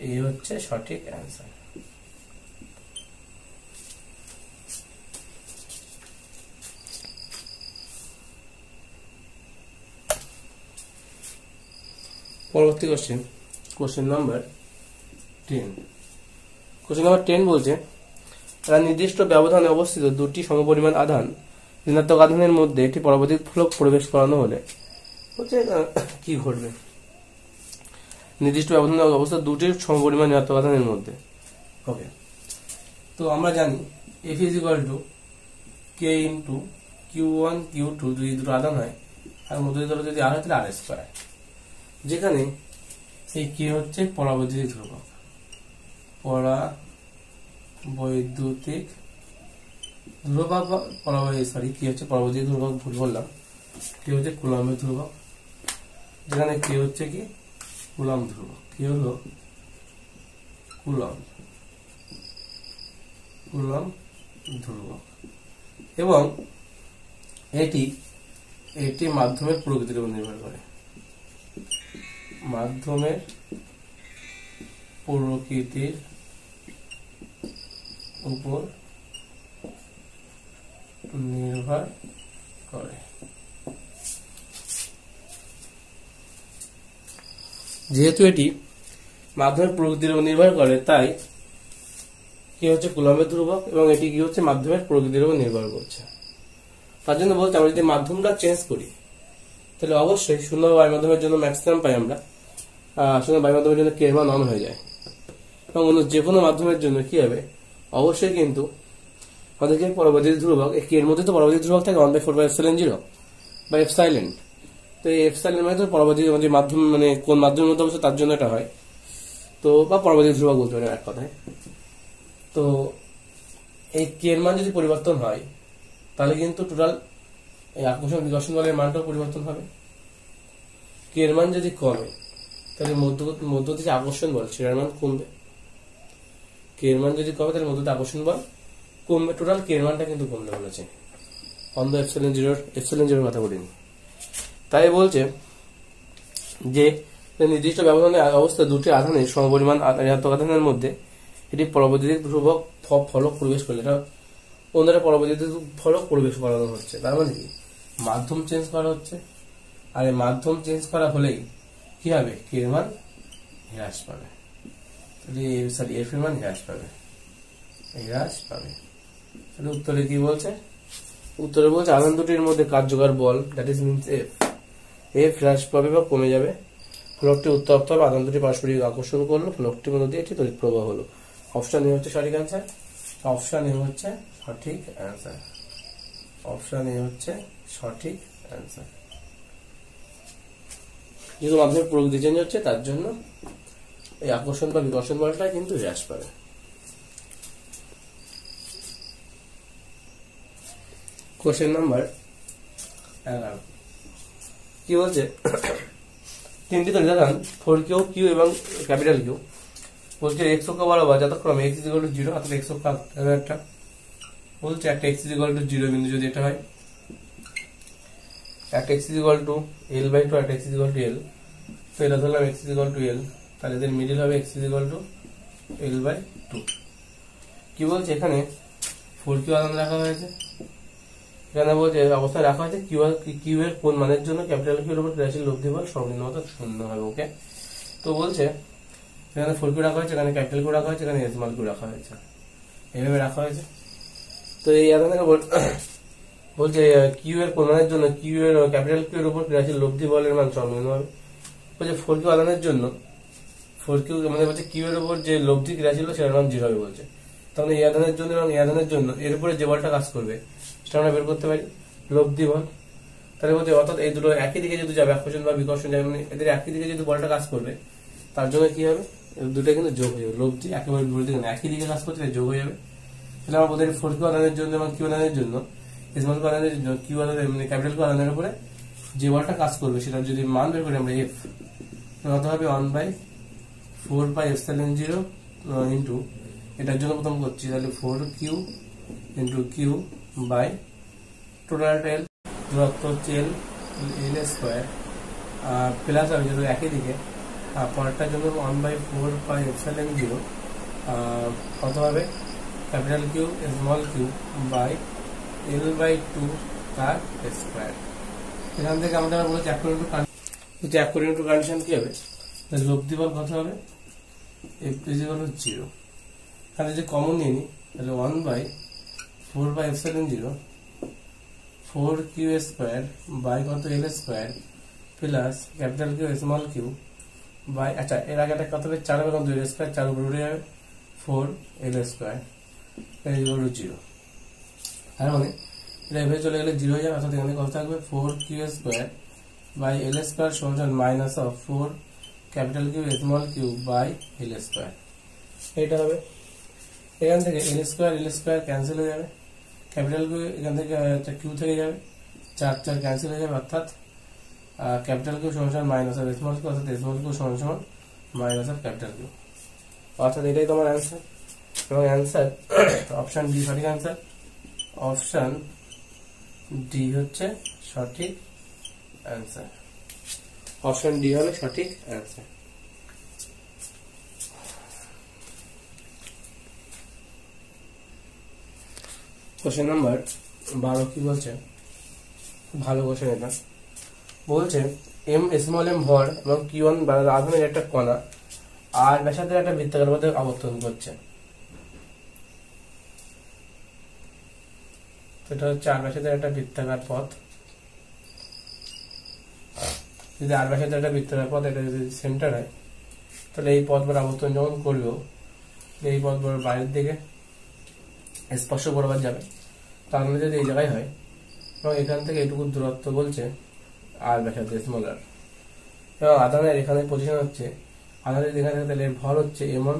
A: এ হচ্ছে সঠিক অ্যান্সার। পরবর্তী কোশ্চেন নাম্বার 10। কোশ্চেন নাম্বার 10 বলছে একটা নির্দিষ্ট ব্যবধানে অবস্থিত দুটি সমপরিমাণ আধান ঋণাত্মক আধানের মধ্যে একটি পরাবৈদ্যুতিক ফলক প্রবেশ করানো হলে হচ্ছে কি ঘটবে। নির্দিষ্ট ব্যবধানে অবস্থিত দুটি সমপরিমাণ ঋণাত্মক আধানের মধ্যে, ওকে। তো আমরা জানি F is equal two K into Q1 Q2 যদি দুটো আধান হয় আর মধ্যে যদি আর হয় তাহলে R স্কয়ার, যেখানে এই K হচ্ছে পরাবৈদ্যুতিক ধ্রুবক, পরাবৈদ্যুতিক ধ্রুবক কি হচ্ছে পরাবৈদ্যুতিক ধ্রুবক, ভুল বললাম, কি হচ্ছে কুলম্বের ধ্রুবক, যেখানে কি হচ্ছে কি কুলম্ব ধ্রুবক, কি হলো কুলম্ব ধ্রুবক, এবং এটি মাধ্যমের প্রকৃতির উপর নির্ভর করে, মাধ্যমের প্রকৃতির উপর নির্ভর করে। যেহেতু এটি মাধ্যমের প্রকৃতির উপর নির্ভর করে তাই কি হচ্ছে কুলম্বের ধ্রুবক, এবং এটি কি হচ্ছে মাধ্যমের প্রকৃতির উপর নির্ভর করছে। তার জন্য বলতে আমরা যদি মাধ্যমটা চেঞ্জ করি তাহলে অবশ্যই শূন্য বায়ু মাধ্যমের জন্য ম্যাক্সিমাম পাই আমরা, শূন্য বায়ু মাধ্যমের জন্য কে মান অন হয়ে যায়, এবং অন্য যে কোনো মাধ্যমের জন্য কি হবে অবশ্যই কিন্তু আমাদেরকে পরাবৈদ্যুতিক ধ্রুবক, এর মধ্যে তো পরাবৈদ্যুতিক ধ্রুবক থাকে 1/4/0 বা এপসাইলেন। তো এই এপসাইলেন মানে তো পরাবৈদ্যুতিক যে মাধ্যম, মানে কোন মাধ্যমের মধ্যে অবস্থা তার জন্য এটা হয়, তো বা পরাবৈদ্যুতিক ধ্রুবক বলতে পারে এক কথায়। তো এই কে এর মান যদি পরিবর্তন হয় তাহলে কিন্তু টোটাল এই আকর্ষণ বিকর্ষণ বলের মানটাও পরিবর্তন হবে। কে এর মান যদি কমে তাহলে মধ্যবর্তী যে আকর্ষণ বল সেটার মান কমবে, কে এর মান যদি কমে তাহলে মধ্যবর্তী আকর্ষণ বল কমবে, টোটাল কে এর মানটা কিন্তু কমতে বলেছে, অন্ধ এপসাইলন জিরোর কথা বলিনি। তাই বলছে যে নির্দিষ্ট ব্যবধানে অবস্থা দুটি আধানের সমপরিমাণ ঋণাত্মক আধানের মধ্যে এটি পরাবৈদ্যুতিক ধ্রুবক ফলক প্রবেশ করলে এটা অন্যরা পরাবৈদ্যুতিক ফলক প্রবেশ করানো হচ্ছে, তার মানে কি মাধ্যম চেঞ্জ করা হচ্ছে, আর এই মাধ্যম চেঞ্জ করা হলেই কি হবে কে এর মান হ্রাস পাবে, এফ এর মান হ্রাস পাবে। তাহলে উত্তরে কি বলছে, উত্তরে বলছে আধান দুটির মধ্যে কার্যকর বল দ্যাট ইজ মিনস এফ হ্রাস পাবে বা কমে যাবে, ফলকটি উত্তপ্ত হবে, আধান দুটি পারস্পরিক আকর্ষণ করলো, ফলকটির মধ্যে দিয়ে একটি তড়িৎ প্রবাহ হলো। অপশন এ হচ্ছে সঠিক অ্যান্সার, অপশন এ হচ্ছে সঠিক অ্যান্সার, অপশন এ হচ্ছে সঠিক অ্যান্সার। যেহেতু মাধ্যমের প্রকৃতি চেঞ্জ হচ্ছে তার জন্য এই আকর্ষণ বা বিকর্ষণ বলটা কিন্তু হ্রাস পাবে। কোশ্চেন নাম্বার 11 কি বলছে, তিনটি তড়িৎ আধান 4Q, Q এবং ক্যাপিটাল কিউ বলছে এক্স অক্ষ বরাবর যথাক্রমে x = 0, অর্থাৎ এক্স অক্ষ একটা বলছে একটা x = 0 বিন্দু যদি এটা হয়, একটা x = L/2 একটা x = L, তো এটা ধরলাম x = L, তাহলে এদের মিডল হবে x = L/2। কি বলছে এখানে 4Q আধান রাখা হয়েছে, এখানে বলছে অবস্থায় রাখা হয়েছে কিউ এর কোন মানের জন্য ক্যাপিটাল কিউ এর উপর ক্রিয়াশীল লব্ধি বল সর্বনিম্ন অর্থাৎ 0 হবে, ওকে। তো বলছে এখানে 4Q রাখা হয়েছে, এখানে ক্যাপিটাল কিউ রাখা হয়েছে, এখানে স্মল কিউ রাখা হয়েছে, এইভাবে রাখা হয়েছে। তো এই আধানকে বলছে কিউ এর প্রমাণের জন্য কিউ এর ক্যাপিটাল কিউ এর উপর ক্রিয়াশীল লব্ধি বলের মান সর্বনিম্ন হবে। বলছে 4Q আদানের জন্য 4Q মানে বলছে কিউ এর উপর যে লব্ধি ক্রিয়াশীল সেটার মান 0 হবে বলছে। তাহলে এই আদানের জন্য এবং এই আদানের জন্য এর উপরে যে বলটা কাজ করবে সেটা আমরা বের করতে পারি, লব্ধি বল। তাহলে বলছে অর্থাৎ এই দুটো একই দিকে যদি যাবে, আকর্ষণ বা বিকর্ষণ যাবে, মানে এদের একই দিকে যদি বলটা কাজ করবে তার জন্য কি হবে, দুটো কিন্তু যোগ হয়ে যাবে। লব্ধি একেবারে বিপরীত দিকে একই দিকে কাজ করছে, যোগ হয়ে যাবে। তাহলে আমরা বলতে 4Q আদানের জন্য এবং কিউ আদানের জন্য স্মল কিউ আদানের জন্য কিউ আদানের মানে ক্যাপিটাল কিউ আদানের উপরে যে বলটা কাজ করবে সেটার যদি মান বের করি আমরা এফ, কত হবে 1/4πε0 ইন্টু, এটার জন্য প্রথম করছি তাহলে 4Q into Q by total টেল দূরত্ব হচ্ছে এল স্কোয়ার প্লাস হবে যেহেতু একই দিকে পরেরটার জন্য 1/4πε0 কত হবে capital Q small Q by L/2 তার স্কোয়ার। এখান থেকে আমাদের বলেছে অ্যাকর্ডিং টু কন্ডিশন কি হবে, লব্ধি বল কত হবে F = 0। তাহলে যে কমন নিয়ে নি তাহলে 1/4πε0 4Q স্কোয়ার বাই কত L square plus capital Q small Q by, আচ্ছা এর আগে একটা কত হবে 4 হবে, 2 স্কোয়ার 4 উপরে উঠে যাবে 4L স্কোয়ার = 0। তার মানে এটা এভাবে চলে গেলে 0 হয়ে যাবে, অর্থাৎ এখানে কত থাকবে 4Q square by L square সমান minus of 4 capital Q small Q by L square. এটা হবে এখান থেকে L স্কোয়ার ক্যান্সেল হয়ে যাবে, ক্যাপিটাল কিউ এখান থেকে কিউ থেকে যাবে 4 4 ক্যান্সেল হয়ে যাবে, অর্থাৎ ক্যাপিটাল কিউ সমান মাইনাস অফ স্মল কিউ, অর্থাৎ স্মল কিউ সমান মাইনাস অফ ক্যাপিটাল কিউ, অর্থাৎ এটাই তোমার অ্যান্সার। এবং অ্যান্সার অপশন ডি সঠিক অ্যান্সার, অপশন ডি হচ্ছে সঠিক অ্যান্সার, অপশন ডি হবে সঠিক অ্যান্সার। কোশ্চেন নাম্বার 12 কি বলছে, ভালো কোশ্চেন এটা। বলছে এম স্মল এম ভর এবং কিউ1 আধানের একটা কণা আর ব্যাসার্ধের একটা বৃত্তাকার পথে আবর্তন করছে। এটা হচ্ছে আর ব্যাসার্ধের একটা বৃত্তাকার পথ, যদি আর ব্যাসার্ধের একটা বৃত্তাকার পথ এটা যদি সেন্টার হয় তাহলে এই পথ আবর্তন যখন করবো এই পথ বাইরের দিকে স্পর্শ বরাবর যাবে, তার মানে যদি এই জায়গায় হয় এবং এখান থেকে এটুকু দূরত্ব বলছে আর ব্যাসার্ধ স্মল আর, এবং আধানের এখানে পজিশন হচ্ছে আধানের এখানে তাহলে ভর হচ্ছে m1,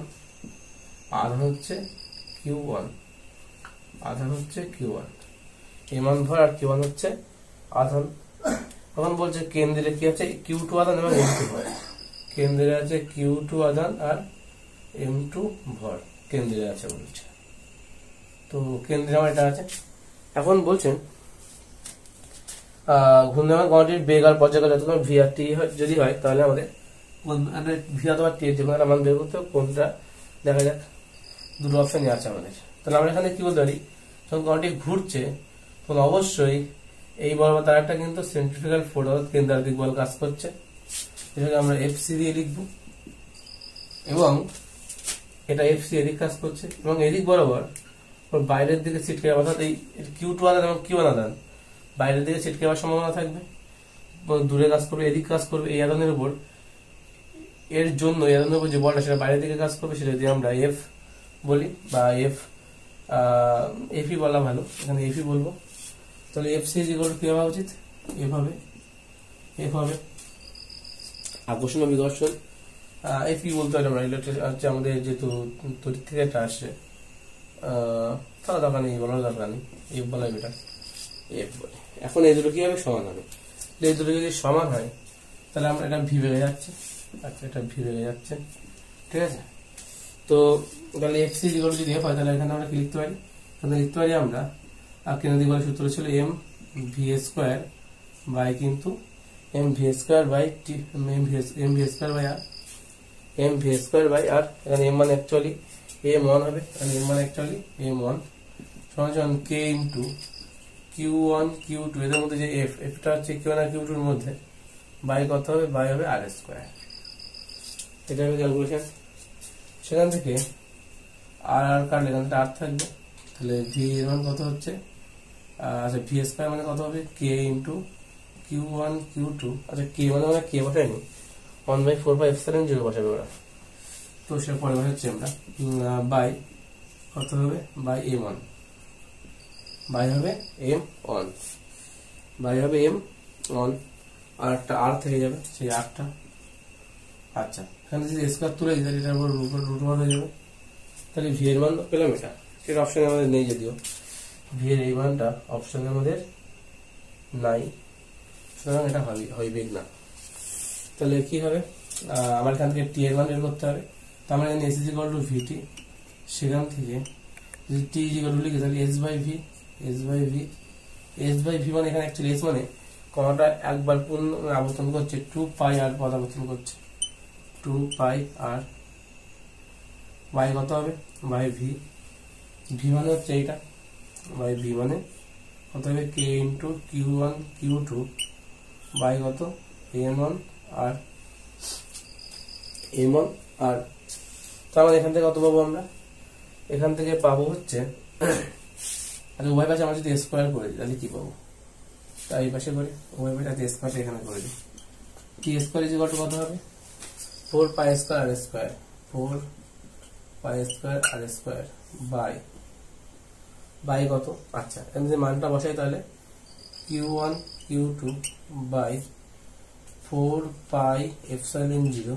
A: আধান হচ্ছে q1, আধান হচ্ছে q1, m1 ভর আর q1 হচ্ছে আধান। তখন বলছে কেন্দ্রে কি আছে q2 আধান এবং m2 ভর, কেন্দ্রে আছে q2 আধান আর m2 ভর কেন্দ্রে আছে বলছে। তো কেন্দ্রে আমার এটা আছে। এখন বলছেন ঘূর্ণায়মান কণাটির বেগ আর পর্যায়কাল যত ভি আর টি যদি হয় তাহলে আমাদের ভি অথবা টি এর যে কোনো মান বের করতে হবে, কোনটা দেখা যাক। দুটো অপশনই আছে আমাদের, তাহলে আমরা এখানে কি বলতে পারি, যখন কণাটি ঘুরছে তখন অবশ্যই এই বরাবর তার একটা কিন্তু সেন্ট্রিফিউগাল ফোর্স অর্থাৎ কেন্দ্রাধিক বল কাজ করছে, এটাকে আমরা এফসি দিয়ে লিখবো, এবং এটা এফসি এদিক কাজ করছে এবং এদিক বরাবর বাইরের দিকে ছিটকে যাবে, অর্থাৎ এই কিউ2 আধান এবং কিউ1 আধান বাইরের দিকে ছিটকে যাওয়ার সম্ভাবনা থাকবে, দূরে কাজ করবে, এদিক কাজ করবে এই আধানের উপর, এর জন্য এই আধানের উপর যে বলটা সেটা বাইরের দিকে কাজ করবে, সেটা যদি আমরা এফ বলি বা এফই বলা ভালো, এখানে এফই বলবো। তাহলে এফসি কি হওয়া উচিত, এফ হবে আকর্ষণ ও বিকর্ষণ, এফই বলতে পারি আমরা, ইলেকট্রিক হচ্ছে আমাদের যেহেতু তড়িৎ থেকে একটা আসছে তাহলে দরকার নেই, বলার দরকার নেই, এফ বলাই বেটার, এফ বলে। এখন এই দুটো কি হবে, সমান হবে। এই দুটো যদি সমান হয় তাহলে আমরা এটা ভি বেড়ে যাচ্ছে, আচ্ছা এটা ভি বেড়ে যাচ্ছে, ঠিক আছে। তো তাহলে এফসি যদি এফ হয় তাহলে এখানে আমরা কি লিখতে পারি, তাহলে লিখতে পারি আমরা কেন্দ্রাধিক বলের সূত্র ছিল এম ভি স্কোয়ার বাই কিন্তু M V square by T, M V square by R, M V square by R, এখানে এম মানে অ্যাকচুয়ালি m1 হবে, এখানে m1 অ্যাকচুয়ালি m1 সমান k ইন্টু q1 q2 এদের মধ্যে যে f, এটা হচ্ছে q1 আর q2 এর মধ্যে, বাই কত হবে, বাই হবে আর স্কোয়ার, এটা হবে ক্যালকুলেশন। সেখান থেকে আর আর কাটলে এখান থেকে আর থাকবে, তাহলে ভি এর মান কত হচ্ছে আচ্ছা ভি স্কয়ার মানে কত হবে কে ইন্টু Q1 Q2, আচ্ছা কে মানে কে বসায়নি 1/4 বসাবে ওরা, তো সে পরে বসাচ্ছি আমরা বাই কত হবে বাই M1, বাই হবে M1, বাই হবে M1, আর একটা আর থেকে যাবে সেই আরটা। আচ্ছা এখানে যদি স্কয়ার তুলে দিই তাহলে এটার উপর রুট ওভার হয়ে যাবে, তাহলে ভি এর মান পেলাম এটা, সেটা অপশনে আমাদের নেই, যদিও ভি এর এই মানটা অপশনে আমাদের নাই, সুতরাং এটা হইবে না। তাহলে কি হবে আমার এখান থেকে টি এর মান বের করতে হবে, তো আমরা জানি S is equal to VT, সেখান থেকে যদি টি ইজ ইকুয়াল টু লিখি তাহলে S by V, S by V, S by V মানে এখানে অ্যাকচুয়ালি এস মানে কমাটা একবার পূর্ণ আবর্তন করছে, 2 পাই আর পদ আবর্তন করছে, 2 পাই আর বাই কত হবে বাই ভি, ভি মানে হচ্ছে এইটা, বাই ভি মানে কত হবে কে ইন্টু Q1 Q2 বাই কত M1 আর M1 আর, তাহলে এখান থেকে কত পাবো আমরা, এখান থেকে পাবো হচ্ছে আচ্ছা উভয় পাশে আমরা যদি স্কোয়ার করে দিই তাহলে কি পাবো, তাই এই পাশে করি উভয় পাশে স্কোয়ারটা এখানে করে দিই, টি স্কোয়ার ইজ ইকুয়াল টু কত হবে 4 pi square R square, 4 pi square R square bye bye কত, আচ্ছা এখানে যে মানটা বসাই তাহলে Q1 Q2 by 4 pi epsilon 0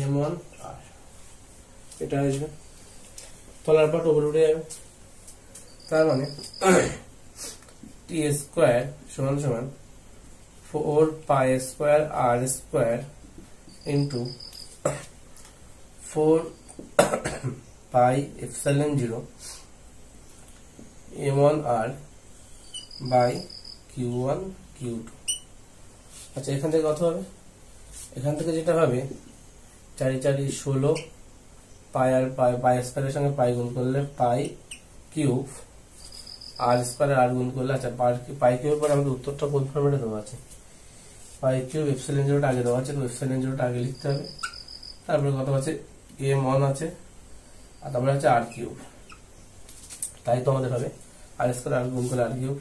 A: M1 আর এটা আসবে, তলার পাট উপরে উঠে যাবে, তার মানে টি স্কোয়ার সমান সমান 4 pi square R square into 4 pi epsilon 0 M1 R by Q1 Q2। আচ্ছা এখান থেকে কত হবে, এখান থেকে যেটা হবে 4 4 16 পাই আর পাই স্কয়ারের সঙ্গে পাই গুণ করলে পাই কিউব আর স্কয়ারে আর গুণ করলে, আচ্ছা পাই কিউবের পরে আমাদের উত্তরটা কোন ফরম্যাটে দেওয়া আছে, পাই কিউব এপসাইলন 0টা আগে দেওয়া আছে, তো এপসাইলন 0টা আগে লিখতে হবে, তারপরে কত আছে M1 আছে আর তারপরে আছে আর কিউব, তাই তো আমাদের হবে আর স্কয়ার আর গুণ করলে আর কিউব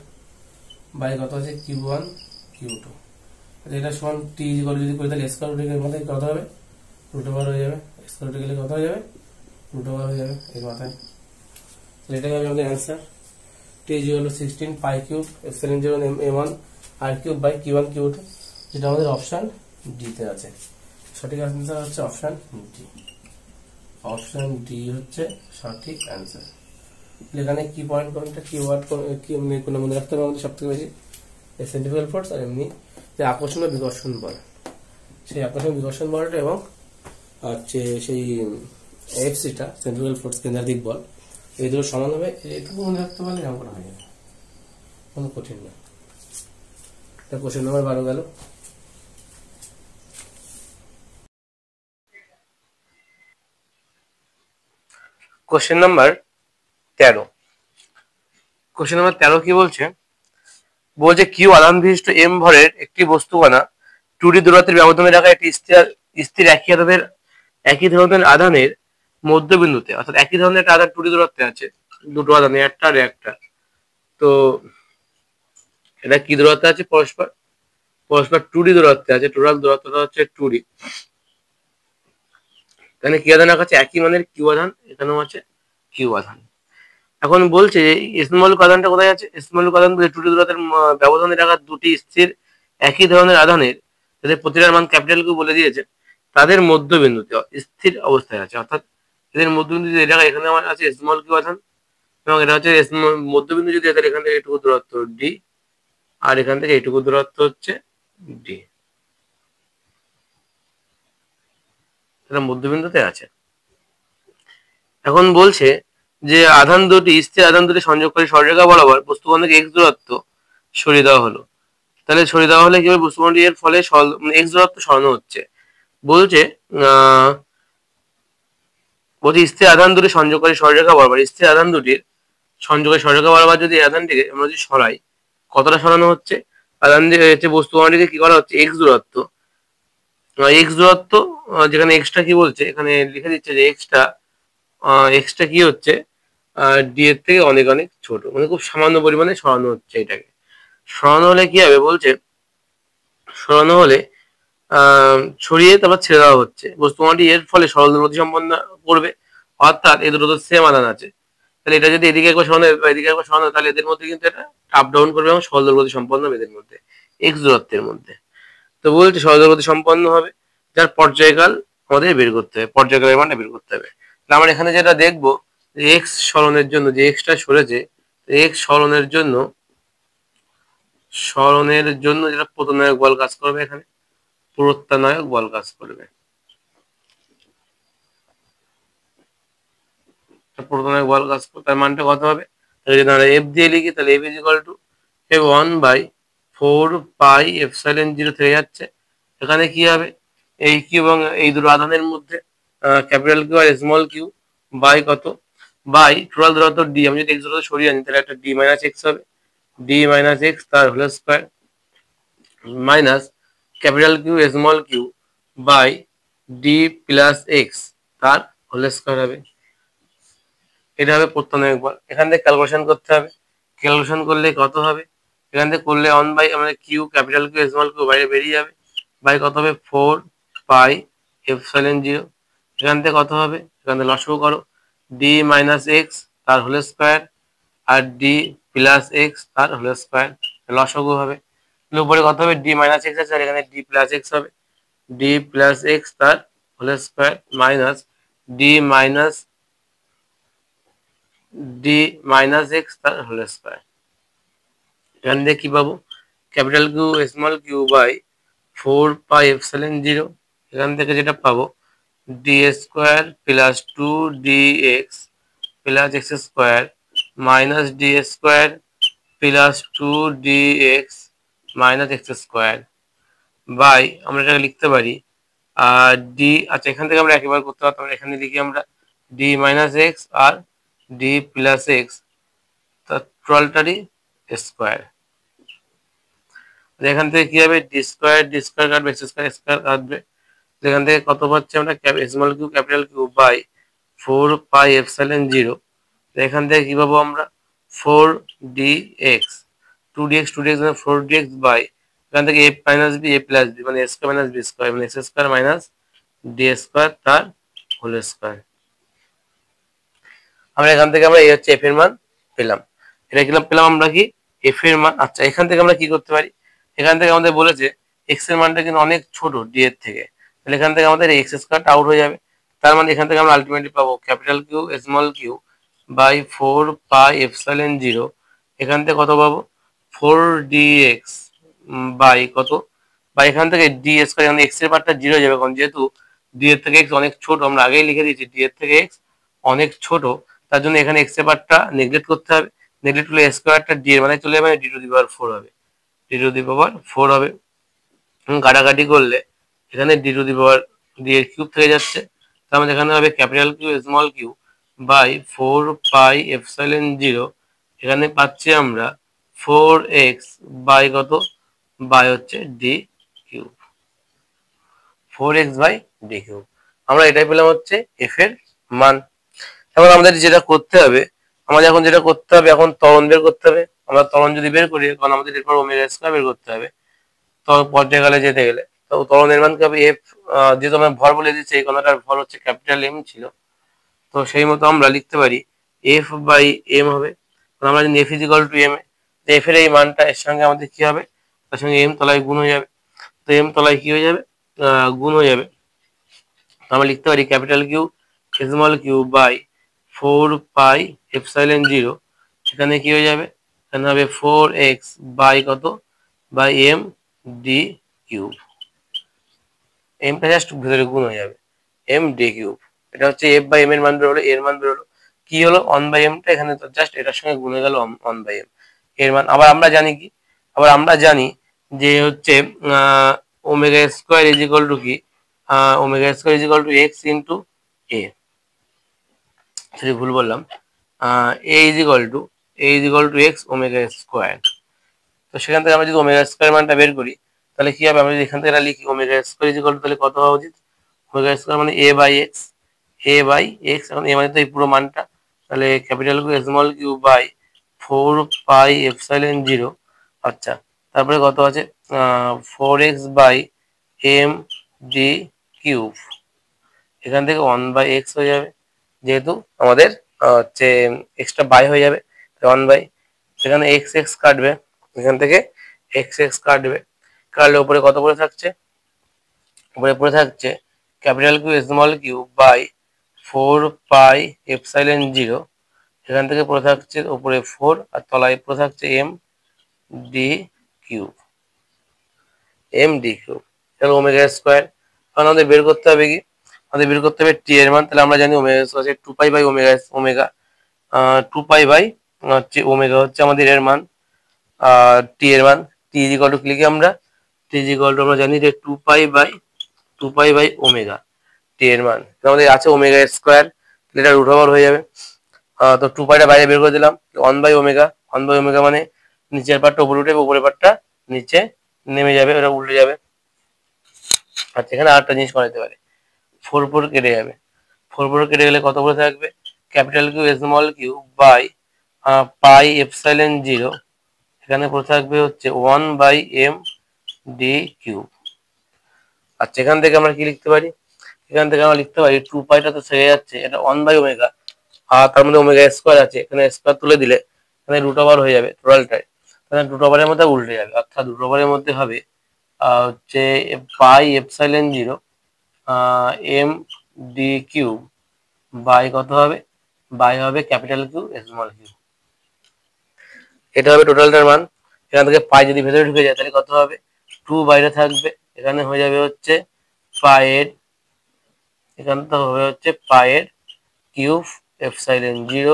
A: বাই কত আছে Q1 Q2, এটা সমান টি ইকুয়াল যদি করি তাহলে স্কয়ার রুট এর মধ্যে কত হবে রুট ওভার হয়ে যাবে, স্কয়ার রুট গেলে কত হয়ে যাবে রুট ওভার হয়ে যাবে এর মাথায়, তাহলে এটাই হবে আমাদের answer, T equal to 16 pi cube epsilon 0 M1 R cube by Q1 Q2, যেটা আমাদের অপশন ডি তে আছে, সঠিক অ্যান্সার হচ্ছে অপশন ডি, অপশন ডি হচ্ছে সঠিক অ্যান্সার। এখানে কি পয়েন্ট কোনটা কি ওয়ার্ড কি মানে মনে রাখতে হবে আমাদের সবথেকে বেশি সেন্ট্রিফুগাল ফোর্স আর এমনি যে আকর্ষণ ও বিকর্ষণ বল, সেই আকর্ষণ বিকর্ষণ বলটা এবং হচ্ছে সেই এফসিটা সেন্ট্রিফুগাল ফোর্স কেন্দ্রাধিক বল, এই দুটো সমান হবে, এটুকু মনে রাখতে পারলে অঙ্কটা হয়ে যাবে, কোনো কঠিন না। এটা কোশ্চেন নাম্বার 12 গেল। কোশ্চেন নাম্বার 13, কোশ্চেন নাম্বার 13 কি বলছে, বলছে কিউ আধান বিশিষ্ট এম ভরের একটি বস্তুকণা 2D দূরত্বের ব্যবধানে রাখা একটি স্থির একই ধরনের আধানের মধ্যবিন্দুতে, অর্থাৎ একই ধরনের একটা আধান 2D দূরত্বে আছে, দুটো আধান একটা আর একটা, তো এটা কি দূরত্বে আছে পরস্পর 2D দূরত্বে আছে, টোটাল দূরত্বটা হচ্ছে 2D, এখানে কি আধান রাখা আছে একই মানের কিউ আধান, এখানেও আছে কিউ আধান। এখন বলছে স্মল আধানটা কোথায় আছে, স্মল আধান 2D দূরত্বের ব্যবধানে রাখা দুটি স্থির একই ধরনের আধানের যাদের প্রতিটার মান ক্যাপিটাল কিউ বলে দিয়েছে তাদের মধ্যবিন্দুতে স্থির অবস্থায় আছে, অর্থাৎ এদের মধ্যবিন্দু এটা এখানে আমার আছে স্মল কিউ আধান এবং এটা হচ্ছে মধ্যবিন্দু যদি এদের এখান থেকে এইটুকু দূরত্ব ডি আর এখান থেকে এইটুকু দূরত্ব হচ্ছে ডি, এটা মধ্যবিন্দুতে আছে। এখন বলছে যে আধান দুটি স্থির আধান দুটি সংযোগকারী সরলরেখা বরাবর বস্তুকণ থেকে এক্স দূরত্ব সরিয়ে দেওয়া হলো, তাহলে সরিয়ে দেওয়া হলে কি হবে বস্তুকণটি এর ফলে এক্স দূরত্ব সরানো হচ্ছে, বলছে স্থির আধান দুটি সংযোগকারী সরলরেখা বরাবর, স্থির আধান দুটির সংযোগকারী সরলরেখা বরাবর যদি আধানটিকে আমরা যদি সরাই কতটা সরানো হচ্ছে, আধান হচ্ছে বস্তুকণটিকে কি করা হচ্ছে এক্স দূরত্ব যেখানে এক্সটা কি বলছে এখানে লিখে দিচ্ছে যে এক্সটা কি হচ্ছে ডি এর থেকে অনেক অনেক ছোট, মানে খুব সামান্য পরিমাণে সরানো হচ্ছে এটাকে। সরানো হলে কি হবে বলছে, সরানো হলে ছড়িয়ে তারপর ছেড়ে দেওয়া হচ্ছে বস্তুমানটি, এর ফলে সরল দ্রুতি সম্পন্ন করবে, অর্থাৎ এই দুটো তো সেম আধান আছে, তাহলে এটা যদি এদিকে একবার সরানো বা এদিকে একবার সরানো, তাহলে এদের মধ্যে কিন্তু এটা আপ ডাউন করবে এবং সরল দ্রুতি সম্পন্ন হবে এদের মধ্যে এক্স দূরত্বের মধ্যে। তো বলছে সরল দ্রুতি সম্পন্ন হবে, যার পর্যায়কাল আমাদের বের করতে হবে, পর্যায়কালের মানটা বের করতে হবে। তাহলে আমরা এখানে যেটা দেখবো যে এক্স সরণের জন্য যে এক্সটা সরেছে, এক্স সরণের জন্য যেটা প্রতনায়ক বল কাজ করবে, এখানে প্রত্যানায়ক বল কাজ করবে। প্রতনায়ক বল কাজ করবে, তার মানটা কত হবে, যদি আমরা এফ দিয়ে লিখি তাহলে F is equal two A 1/4 pi epsilon 0 থেকে যাচ্ছে। এখানে কি হবে, এই কিউ এবং এই দুটো আধানের মধ্যে ক্যাপিটাল কিউ আর স্মল কিউ বাই কত, বাই টোটাল দূরত্ব ডি, আমি যদি এক্স দূরত্ব সরিয়ে আনি তাহলে একটা ডি মাইনাস এক্স হবে, ডি মাইনাস এক্স তার whole square minus capital Q small Q by D plus X তার হোল স্কোয়ার হবে। এটা হবে প্রত্যানায়ক বল। এখান থেকে ক্যালকুলেশন করতে হবে, ক্যালকুলেশন করলে কত হবে, এখান থেকে করলে 1 বাই আমাদের Q capital Q small Q বাইরে বেরিয়ে যাবে, বাই কত হবে 4 পাই এপসাইলন 0। এখান থেকে কত হবে, এখান থেকে লসাগু করো, ডি মাইনাস এক্স তার হোল স্কোয়ার আর ডি প্লাস এক্স তার হোল স্কোয়ার, লসাগু হবে। উপরে কত হবে, ডি মাইনাস এক্স আছে আর এখানে ডি প্লাস এক্স হবে, ডি প্লাস এক্স তার whole square minus D minus D minus X তার হোল স্কোয়ার। এখান থেকে কি পাবো, capital Q small Q by 4 pi epsilon 0। এখান থেকে যেটা পাবো D square plus 2 dx plus X square minus D square plus 2 dx minus X square by, আমরা এটাকে লিখতে পারি ডি, আচ্ছা এখান থেকে আমরা একেবারে করতে পারতাম, এখানে লিখি আমরা ডি মাইনাস এক্স আর ডি প্লাস এক্স তার টোটালটারই স্কোয়ার। এখান থেকে কি হবে, ডি স্কোয়ার কাটবে, এক্স স্কোয়ার কাটবে, এখান থেকে কত পাচ্ছি আমরা, small Q capital Q by 4 pi epsilon 0। এখান থেকে কি পাবো আমরা, 4 dx 2dx মানে 4 dx বাই, এখান থেকে এ minus B A plus B মানে স্কোয়ার মাইনাস বি স্কোয়ার মানে x square minus D square তার হোল স্কোয়ার। আমরা এখান থেকে আমরা এই হচ্ছে এফ এর মান পেলাম, এটা পেলাম আমরা কি এফ এর মান। আচ্ছা এখান থেকে আমরা কি করতে পারি, এখান থেকে আমাদের বলেছে এক্স এর মানটা কিন্তু অনেক ছোট ডি এর থেকে, তাহলে এখান থেকে আমাদের এক্স স্কোয়ার আউট হয়ে যাবে, তার মানে এখান থেকে আমরা আলটিমেটলি পাবো capital Q small Q by 4 pi epsilon 0। এখান থেকে কত পাবো, 4 dx বাই কত, বা এখান থেকে ডি স্কোয়ার, এখানে এক্স এর পার্টটা 0 যাবে, কারণ যেহেতু ডি এর থেকে এক্স অনেক ছোট, আমরা আগেই লিখে দিয়েছি ডি এর থেকে এক্স অনেক ছোট, তার জন্য এখানে এক্স এর পার্টটা নেগলেক্ট করতে হবে, নেগলেক্ট করলে স্কোয়ারটা ডি এর মানে চলে যাবে, ডি টু দি পাওয়ার 4 হবে, ডি টু দি পাওয়ার 4 হবে। কাটাকাটি করলে এখানে D to the power D এর কিউব থেকে যাচ্ছে, তার মানে এখানে হবে capital Q small Q by 4 pi epsilon 0। এখানে পাচ্ছি আমরা 4x বাই কত, বাই হচ্ছে D cube, 4x by D cube. আমরা এটাই পেলাম হচ্ছে এফ এর মান। এখন আমাদের যেটা করতে হবে, আমাদের এখন যেটা করতে হবে, এখন ত্বরণ বের করতে হবে। আমরা ত্বরণ যদি বের করি, কারণ আমাদের এরপর ওমেগা স্কয়ার বের করতে হবে, তো পর্যায়কালে যেতে গেলে তো ত্বরণের মান কি হবে, এফ যেহেতু আমরা ভর বলে দিচ্ছি, এই কোণাটার ভর হচ্ছে ক্যাপিটাল এম ছিল, তো সেই মতো আমরা লিখতে পারি এফ বাই এম হবে, কারণ আমরা যদি F is equal to M, F এর এই মানটা এর সঙ্গে আমাদের কি হবে, তার সঙ্গে এম তলায় গুণ হয়ে যাবে, তো এম তলায় কি হয়ে যাবে, গুণ হয়ে যাবে। আমরা লিখতে পারি capital Q small Q by 4 pi epsilon 0। এখানে কি হয়ে যাবে, এখানে হবে 4x বাই কত, বাই এম ডি কিউব, এমটা জাস্ট ভেতরে গুণ হয়ে যাবে এম ডি কিউব। এটা হচ্ছে এফ বাই এম এর মান বেরোলো, এর মান বেরোলো কি হলো 1/m টা এখানে তো জাস্ট এটার সঙ্গে গুণ হয়ে গেল 1/m এর মান। আবার আমরা জানি কি, আবার আমরা জানি যে হচ্ছে omega square is equal to কি, omega square is equal to X into A, sorry ভুল বললাম, A is equal to X omega square. তো সেখান থেকে আমরা যদি ওমেগা স্কোয়ার মানটা বের করি, তাহলে কি হবে, আমরা যদি এখান থেকে লিখি omega square is equal to, তাহলে কত হওয়া উচিত, ওমেগা স্কোয়ার মানে A by X, A by X, এখন এ মানে তো এই পুরো মানটা, তাহলে capital Q small Q by 4πε0। আচ্ছা, তারপরে কত আছে 4x by M D cube, এখান থেকে 1/x হয়ে যাবে, যেহেতু আমাদের হচ্ছে এক্সট্রা বাই হয়ে যাবে 1 বাই, সেখানে এক্স এক্স কাটবে, এখান থেকে এক্স এক্স কাটবে, কাটলে উপরে কত পড়ে থাকছে, উপরে পড়ে থাকছে capital Q small Q by 4πε0, এখান থেকে পড়ে থাকছে উপরে 4 আর তলায় পড়ে থাকছে M D cube, M D cube. তাহলে ওমেগা স্কোয়ার, কারণ আমাদের বের করতে হবে কি, আমাদের বের করতে হবে টি এর মান। তাহলে আমরা জানি ওমেগা আছে 2π বাই ওমেগা, ওমেগা 2π বাই হচ্ছে ওমেগা হচ্ছে আমাদের এর মান, টি এর মান। টি ইজ ইকুয়াল টু কি লিখি আমরা, টি ইজ ইকুয়াল টু আমরা জানি যে 2π বাই ওমেগা, টি এর মান আমাদের আছে ওমেগা স্কোয়ার, এটা রুট ওভার হয়ে যাবে। তো 2πটা বাইরে বের করে দিলাম, 1/ওমেগা, 1/ওমেগা মানে নিচের পার্টটা উপরে উঠে, উপরের পার্টটা নিচে নেমে যাবে, ওটা উল্টে যাবে। আচ্ছা, এখানে আরেকটা জিনিস করা যেতে পারে, 4 কেটে যাবে, 4 কেটে গেলে কত করে থাকবে, capital Q small Q by πε0, এখানে পড়ে থাকবে হচ্ছে 1/m ডি কিউব। আচ্ছা, এখান থেকে আমরা কি লিখতে পারি, এখান থেকে আমরা লিখতে পারি 2πটা তো ছেড়ে যাচ্ছে, এটা 1/ওমেগা, আর তার মধ্যে ওমেগা স্কোয়ার আছে, এখানে স্কোয়ার তুলে দিলে এখানে রুট ওভার হয়ে যাবে টোটালটাই, তাহলে রুট ওভারের মধ্যে উল্টে যাবে, অর্থাৎ রুট ওভারের মধ্যে হবে হচ্ছে πε0 এম ডি কিউব বাই কত হবে, বাই হবে ক্যাপিটাল কিউ স্মল কিউ, এটা হবে টোটালটার মান। এখান থেকে পাই যদি ভেতরে ঢুকে যায় তাহলে কত হবে, 2 বাইরে থাকবে, এখানে হয়ে যাবে হচ্ছে পায়ের, এখানে তো হবে হচ্ছে পায়ের cube ε0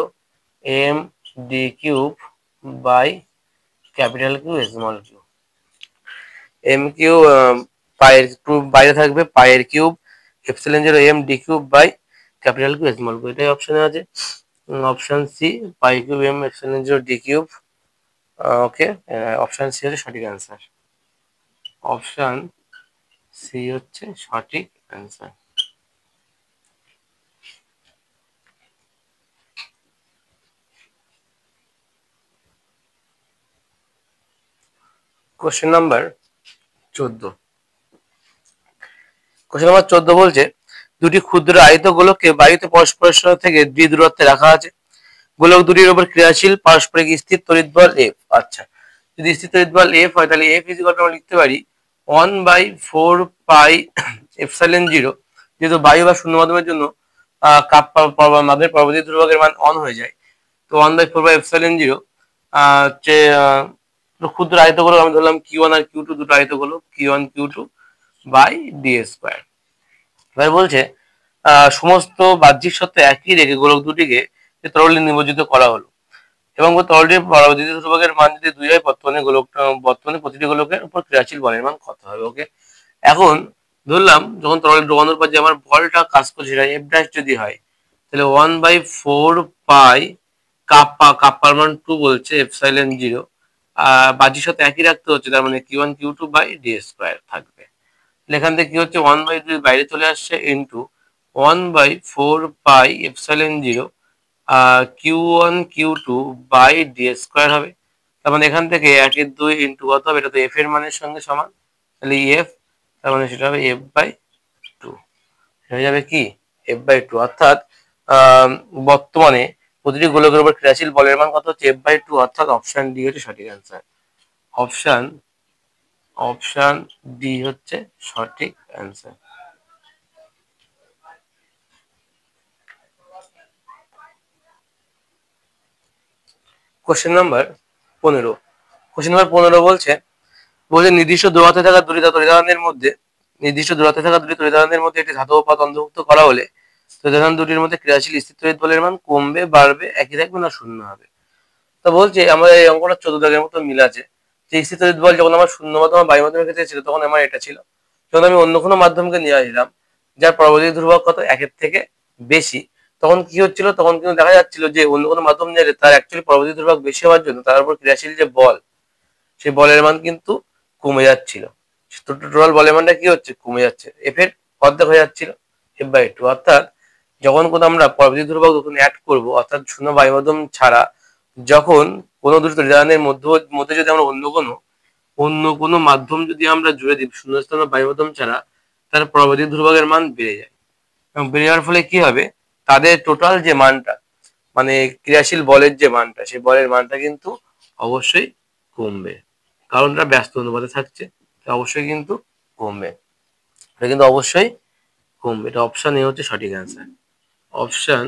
A: M D cube by capital Q small Q, M Q পায়ের 2 বাইরে থাকবে, পায়ের cube ε0 M D cube by capital Q small Q, এটাই অপশনে আছে, option C pi cube M ε0 D cube. Okay, option C হচ্ছে সঠিক অ্যান্সার, অপশন সি হচ্ছে সঠিক answer. Question number 14, question number 14 বলছে দুটি ক্ষুদ্র আয়ত গোলককে বায়ুতে পরস্পরের থেকে d দূরত্বে রাখা আছে, গোলক দুটির উপর ক্রিয়াশীল পারস্পরিক স্থির তড়িৎ বল F। আচ্ছা, যদি স্থির তড়িৎ বল F হয় তাহলে F ইজ ইকুয়াল টু আমরা লিখতে পারি 1/4πε0, যেহেতু বায়ু বা শূন্য মাধ্যমের জন্য মাধ্যমের পরবর্তী ধ্রুবকের মান অন হয়ে যায়, তো 1/4πε0 হচ্ছে ক্ষুদ্র আয়ত গোলক আমি ধরলাম Q1 আর Q2, দুটো আয়ত গোলক Q1 Q2 by D square. এবার বলছে সমস্ত বাহ্যিক সত্ত্বে একই রেখে গোলক দুটিকে তরলে নিমজ্জিত করা হলো, এবং তরলটির পরবর্তী ধ্রুবকের মান যদি 2 হয়, বর্তমানে প্রতিটি গোলকের উপর ক্রিয়াশীল বলের মান কত হবে। ওকে, এখন ধরলাম যখন তরলে ডোবানোর পর যে আমার বলটা কাজ করছে সেটা এফ ড্যাশ যদি হয়, তাহলে 1/4π কাপ্পার মান 2 বলছে ε0, বাহ্যিক সত্ত্বে একই রাখতে হচ্ছে, তার মানে Q1 Q2 by D square থাকবে। এখান থেকে কি হচ্ছে 1/2 বাইরে চলে আসছে into 1/4πε0 Q1 Q2 by D square হবে। তার মানে এখান থেকে 1/2 ইন্টু কত হবে, এটা তো এফ এর মানের সঙ্গে সমান, তাহলে এফ, তার মানে সেটা হবে f/2, হয়ে যাবে কি f/2, অর্থাৎ বর্তমানে প্রতিটি গোলকের উপর ক্রিয়াশীল বলের মান কত হচ্ছে f/2, অর্থাৎ অপশন ডি হচ্ছে সঠিক অ্যান্সার, অপশন ডি হচ্ছে সঠিক answer. Question number 15, question number 15 বলছে নির্দিষ্ট দূরত্বে থাকা দুটি তড়িৎদ্বারের মধ্যে একটি ধাতব পাত অন্তর্ভুক্ত করা হলে তড়িৎদ্বার দুটির মধ্যে ক্রিয়াশীল স্থির তড়িৎ বলের মান কমবে, বাড়বে, একই থাকবে না শূন্য হবে। তো বলছে আমাদের এই অঙ্কটা 14 দাগের মতো মিল আছে, যে স্থির তড়িৎ বল যখন আমার শূন্য মাধ্যম বায়ু মাধ্যমের ক্ষেত্রে ছিল তখন আমার এটা ছিল, যখন আমি অন্য কোনো মাধ্যমকে নিয়ে আসলাম যার পরবর্তী ধ্রুবক কত 1 থেকে বেশি, তখন কি হচ্ছিল, তখন কিন্তু দেখা যাচ্ছিল যে অন্য কোনো মাধ্যম নিয়ে তার অ্যাকচুয়ালি পরবর্তী ধ্রুবক বেশি হওয়ার জন্য তার উপর ক্রিয়াশীল যে বল, সেই বলের মান কিন্তু কমে যাচ্ছিল, টোটাল বলের মানটা কি হচ্ছে, কমে যাচ্ছে, এফ এর অর্ধেক হয়ে যাচ্ছিল f/2, অর্থাৎ যখন কোনো আমরা পরবর্তী ধ্রুবক যখন অ্যাড করব, অর্থাৎ শূন্য বায়ু মাধ্যম ছাড়া যখন কোনো দুটি তড়িদানের মধ্যে যদি আমরা অন্য কোনো মাধ্যম যদি আমরা জুড়ে দিই শূন্যস্থান বা বায়ু মাধ্যম ছাড়া, তার পরবর্তী ধ্রুবকের মান বেড়ে যায়। এবং বেড়ে যাওয়ার ফলে কি হবে, তাদের টোটাল যে মানটা, মানে ক্রিয়াশীল বলের যে মানটা, সেই বলের মানটা কিন্তু অবশ্যই কমবে, কারণ এটা ব্যস্ত অনুপাতে থাকছে, অবশ্যই কিন্তু কমবে। এটা কিন্তু অবশ্যই কমবে। এটা অপশন এ হচ্ছে সঠিক অ্যান্সার। অপশন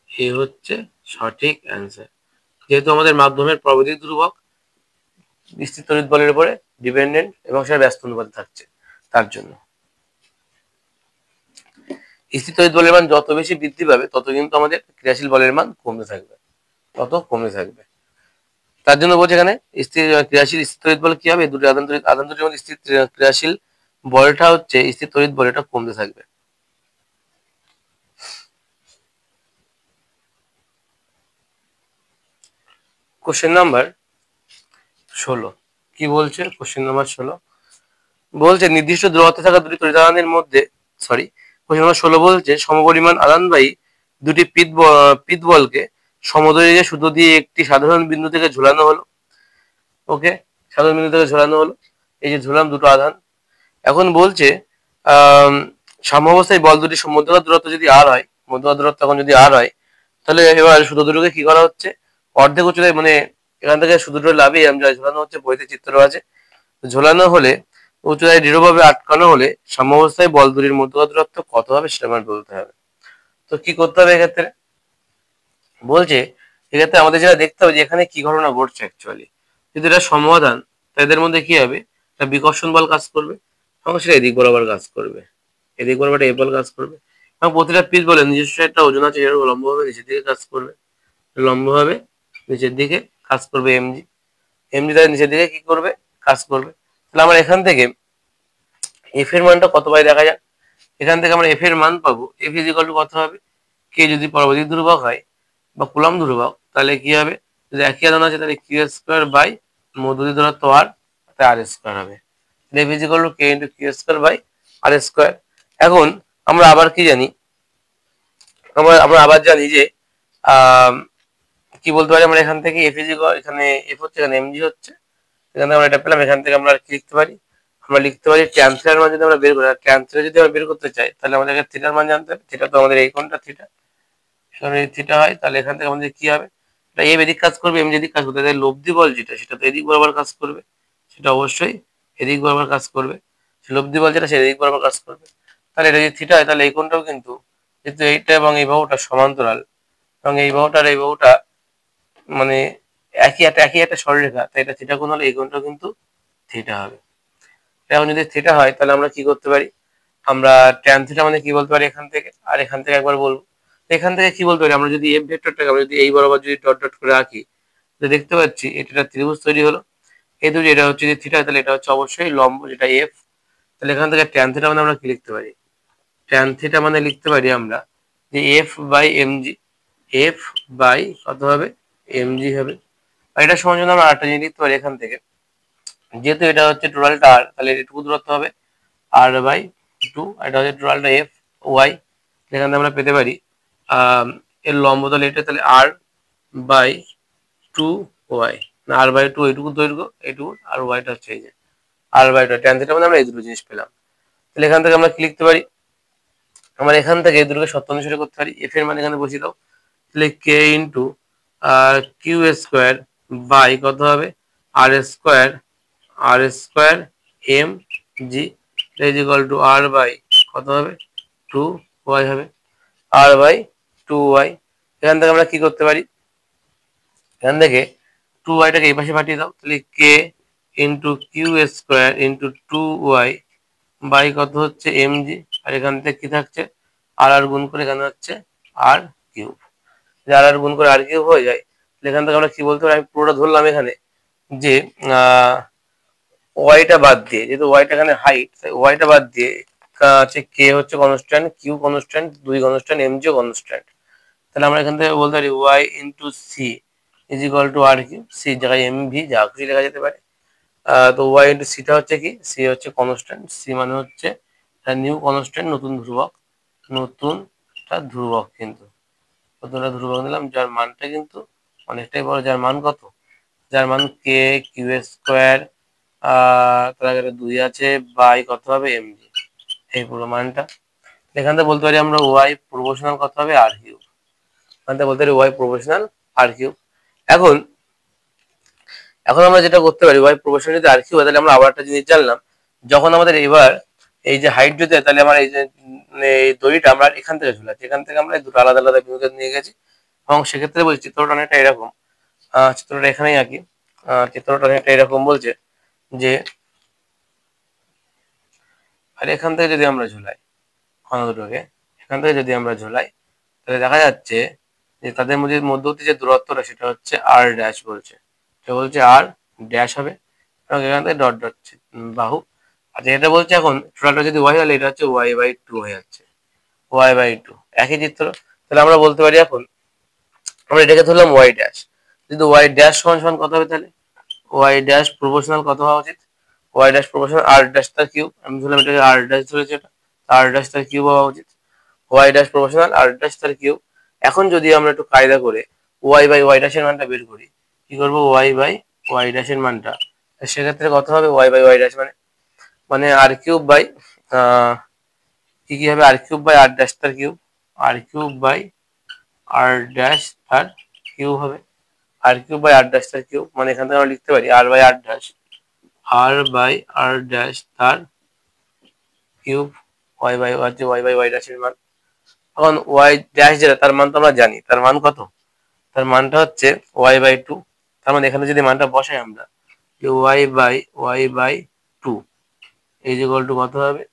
A: এ হচ্ছে সঠিক অ্যান্সার। যেহেতু আমাদের মাধ্যমের প্রবৃদ্ধি ধ্রুবক স্থির তড়িৎ বলের উপরে ডিপেন্ডেন্ট এবং সেটা ব্যস্ত অনুপাতে থাকছে, তার জন্য স্থির তড়িৎ বলের মান যত বেশি বৃদ্ধি পাবে তত কিন্তু আমাদের ক্রিয়াশীল বলের মান কমতে থাকবে, তত কমে থাকবে। তার জন্য বলছে এখানে স্থির ক্রিয়াশীল স্থির তড়িৎ বল কি হবে, দুটি আধান তড়িৎ মধ্যে স্থির ক্রিয়াশীল বলটা হচ্ছে স্থির তড়িৎ বল, এটা কমতে থাকবে। কোশ্চেন নাম্বার 16 কি বলছে? কোশ্চেন নাম্বার 16 বলছে নির্দিষ্ট দূরত্বে থাকা দুটি তড়িৎ মধ্যে, সরি, কোশ্চেন নাম্বার 16 বলছে সমপরিমাণ আধানবাহী দুটি পিত বলকে সমদৈর্ঘ্যের সুতো দিয়ে একটি সাধারণ বিন্দু থেকে ঝুলানো হলো। ওকে, সাধারণ বিন্দু থেকে ঝোলানো হলো, এই যে ঝুলাম দুটো আধান। এখন বলছে সাম্যাবস্থায় বল দুটি মধ্যকার দূরত্ব যদি আর হয়, মধ্যকার দূরত্ব এখন যদি আর হয়, তাহলে এবার সুতো দুটোকে কি করা হচ্ছে, অর্ধেক উচ্চতায়, মানে এখান থেকে সুতো দুটো লাভিয়ে আমরা ঝোলানো হচ্ছে, বইতে চিত্র আছে, ঝোলানো হলে উচ্চতায় দৃঢ়ভাবে আটকানো হলে সাম্যাবস্থায় বল দুটির মধ্যকার দূরত্ব কত হবে সেটা আমার বলতে হবে। তো কি করতে হবে এক্ষেত্রে, বলছে এক্ষেত্রে আমাদের যেটা দেখতে হবে যে এখানে কি ঘটনা ঘটছে অ্যাকচুয়ালি। যদি এটা সমাধান, তাদের মধ্যে কি হবে, একটা বিকর্ষণ বল কাজ করবে এবং সেটা এদিক বরাবর কাজ করবে, এদিক বরাবর এ বল কাজ করবে এবং প্রতিটা পিস বলে নিজস্ব একটা ওজন আছে, এর লম্বভাবে নিচের দিকে কাজ করবে, লম্বভাবে নিচের দিকে কাজ করবে এমজি, এমজি তাদের নিচের দিকে কি করবে, কাজ করবে। তাহলে আমরা এখান থেকে এফ এর মানটা কত পাই দেখা যাক। এখান থেকে আমরা এফ এর মান পাবো, এফ ইজ ইকুয়াল টু কত হবে, কে যদি পরবর্তী ধ্রুবক হয় বা কুলাম ধ্রুবক, তাহলে কি হবে, যদি একই আধান আছে তাহলে কিউ স্কোয়ার বাই মধ্যবর্তী দূরত্ব আর, তাই আর স্কোয়ার হবে। F is equal to K into Q square by R square. এখন আমরা আবার কি জানি, আমরা আবার জানি যে কি বলতে পারি, আমরা এখান থেকে এফ ইজ ইকুয়াল, এখানে এফ হচ্ছে, এখানে এমজি হচ্ছে, এখান থেকে আমরা এটা পেলাম। এখান থেকে আমরা কি লিখতে পারি, আমরা লিখতে পারি ট্যান থিটার মান যদি আমরা বের করি, ট্যান থিটা যদি আমরা বের করতে চাই তাহলে আমাদের থিটার মান জানতে হবে। থিটা তো আমাদের এই কোণটা থিটা, থিটা হয়, তাহলে এখান থেকে আমাদের কি হবে, এটা এম এদিক কাজ করবে, এম যেদিক কাজ করতে, তাই লব্ধি বল যেটা সেটা তো এদিক বরাবর কাজ করবে, সেটা অবশ্যই এদিক বরাবর কাজ করবে, লব্ধি বল যেটা সেটা এদিক বরাবর কাজ করবে। তাহলে এটা যদি থিটা হয় তাহলে এই কোণটাও কিন্তু, যেহেতু এইটা এবং এই বাহুটা সমান্তরাল এবং এই বাহুটার এই বাহুটা মানে একই একটা সরলরেখা, তাই এটা থিটা কোণ হলে এই কোণটাও কিন্তু থিটা হবে। এখন যদি থিটা হয় তাহলে আমরা কি করতে পারি, আমরা ট্যান থিটা মানে কি বলতে পারি এখান থেকে, আর এখান থেকে একবার বলবো, এখান থেকে কি বলতে পারি, আমরা যদি এফ ভেক্টরটাকে আমরা যদি এই বরাবর যদি ডট ডট করে রাখি, তো দেখতে পাচ্ছি এটা ত্রিভুজ তৈরি হলো। এই দুটি, এটা হচ্ছে যদি থিটা, তাহলে এটা হচ্ছে অবশ্যই লম্ব যেটা এফ। তাহলে এখান থেকে ট্যান থিটা মানে আমরা কি লিখতে পারি, ট্যান থিটা মানে লিখতে পারি আমরা যে F by MG, F by কত হবে, এমজি হবে। আর এটা সমান জন্য আমরা আরেকটা জিনিস লিখতে পারি এখান থেকে, যেহেতু এটা হচ্ছে টোটালটা আর, তাহলে এটুকু দূরত্ব হবে আর বাই টু, এটা হচ্ছে টোটালটা এফ ওয়াই। এখান থেকে আমরা পেতে পারি এর লম্ব তাহলে এটা, তাহলে আর বাই টু ওয়াই, না আর বাই টু এইটুকু দৈর্ঘ্য এইটুকু, আর ওয়াইটা হচ্ছে এই যে আর বাই টু, ট্যান থিটা মানে আমরা এই দুটো জিনিস পেলাম। তাহলে এখান থেকে আমরা কি লিখতে পারি, আমরা এখান থেকে এই দুটোকে সত্য অনুসারে করতে পারি, এফ এর মান এখানে বসিয়ে দাও, তাহলে K into Q square by কত হবে, R square, R square M G is equal to R by কত হবে, টু ওয়াই হবে, আর বাই টু ওয়াই। এখান থেকে আমরা কি করতে পারি, এখান থেকে টু ওয়াইটাকে এই পাশে পাঠিয়ে দাও, তাহলে K into Q square into two Y by কত হচ্ছে এম জি, আর এখান থেকে কি থাকছে, আর আর গুণ করে এখানে হচ্ছে আর কিউব, আর আর গুণ করে আর কিউব হয়ে যায়। এখান থেকে আমরা কি বলতে পারি, আমি পুরোটা ধরলাম এখানে যে ওয়াইটা বাদ দিয়ে, যেহেতু ওয়াইটা এখানে হাইট, তাই ওয়াইটা বাদ দিয়ে হচ্ছে কে হচ্ছে কনস্ট্যান্ট, কিউ কনস্ট্যান্ট, দুই কনস্ট্যান্ট, এমজিও কনস্ট্যান্ট। তাহলে আমরা এখান থেকে বলতে পারি Y into C is equal to R Q, C জায়গায় এম ভি যা খুশি লেখা যেতে পারে। তো ওয়াই ইন্টু সিটা হচ্ছে কি, সি হচ্ছে কনস্ট্যান্ট, সি মানে হচ্ছে নিউ কনস্ট্যান্ট, নতুন ধ্রুবক, নতুন প্রত্যেকটা ধ্রুবক, কিন্তু প্রত্যেকটা ধ্রুবক নিলাম যার মানটা কিন্তু অনেকটাই বড়, যার মান কত, যার মান কে কিউ স্কোয়ার, তার আগে 2 আছে, বাই কত হবে mg, এই পুরো মানটা। এখান থেকে বলতে পারি আমরা ওয়াই প্রপোর্শনাল কত হবে আর কিউব, এখান থেকে বলতে পারি ওয়াই প্রপোর্শনাল আর কিউব। এখন এখন আমরা যেটা করতে পারি, ওয়াই প্রপোর্শনাল যদি আর কিউব হয়, তাহলে আমরা আবার একটা জিনিস জানলাম, যখন আমাদের এবার এই যে হাইট যদি হয়, তাহলে আমার এই যে এই দড়িটা আমরা এখান থেকে ঝুলাচ্ছি, এখান থেকে আমরা দুটো আলাদা আলাদা বিন্দুতে নিয়ে গেছি, এবং সেক্ষেত্রে বলছি চিত্রটা অনেকটা এরকম, চিত্রটা এখানেই আঁকি, চিত্রটা অনেকটা এরকম বলছে যে, আর এখান থেকে যদি আমরা ঝুলাই ঘন দুটোকে, এখান থেকে যদি আমরা ঝুলাই, তাহলে দেখা যাচ্ছে যে তাদের মধ্যবর্তী যে দূরত্বটা সেটা হচ্ছে আর ড্যাশ বলছে, এটা বলছে আর ড্যাশ হবে, এবং এখান থেকে ডট ডট বাহু। আচ্ছা, এটা বলছে এখন টোটালটা যদি ওয়াই হলে এটা হচ্ছে ওয়াই বাই টু হয়ে যাচ্ছে, ওয়াই বাই টু, একই চিত্র। তাহলে আমরা বলতে পারি এখন আমরা এটাকে ধরলাম ওয়াই ড্যাশ, যদি ওয়াই ড্যাশ সমান সমান কত হবে, তাহলে ওয়াই ড্যাশ প্রপোর্শনাল কত হওয়া উচিত, ওয়াই ড্যাশ প্রপোর্শনাল আর ড্যাশ তার কিউব, আমি ধরলাম এটাকে আর ড্যাশ ধরেছি, এটা আর ড্যাশ তার কিউব হওয়া উচিত, ওয়াই ড্যাশ প্রপোর্শনাল আর ড্যাশ তার কিউব। এখন যদি আমরা একটু কায়দা করে ওয়াই বাই ওয়াই ড্যাশের মানটা বের করি, কি করবো, ওয়াই বাই ওয়াই ড্যাশের মানটা, সেক্ষেত্রে কত হবে, ওয়াই বাই ওয়াই ড্যাশ মানে আর কিউব বাই কি হবে, R cube by R dash তার cube, R cube by R dash তার কিউব হবে, R cube by R dash তার কিউব, মানে এখান থেকে আমরা লিখতে পারি R by R dash, R by R dash তার কিউব, ওয়াই বাই ওয়াই ড্যাশের মান। এখন ওয়াই ড্যাশ যেটা তার মান তো আমরা জানি, তার মান কত, তার মানটা হচ্ছে ওয়াই বাই টু, তার মানে এখানে যদি মানটা বসাই আমরা, যে ওয়াই বাই টু এই যে ইকুয়াল টু কত হবে,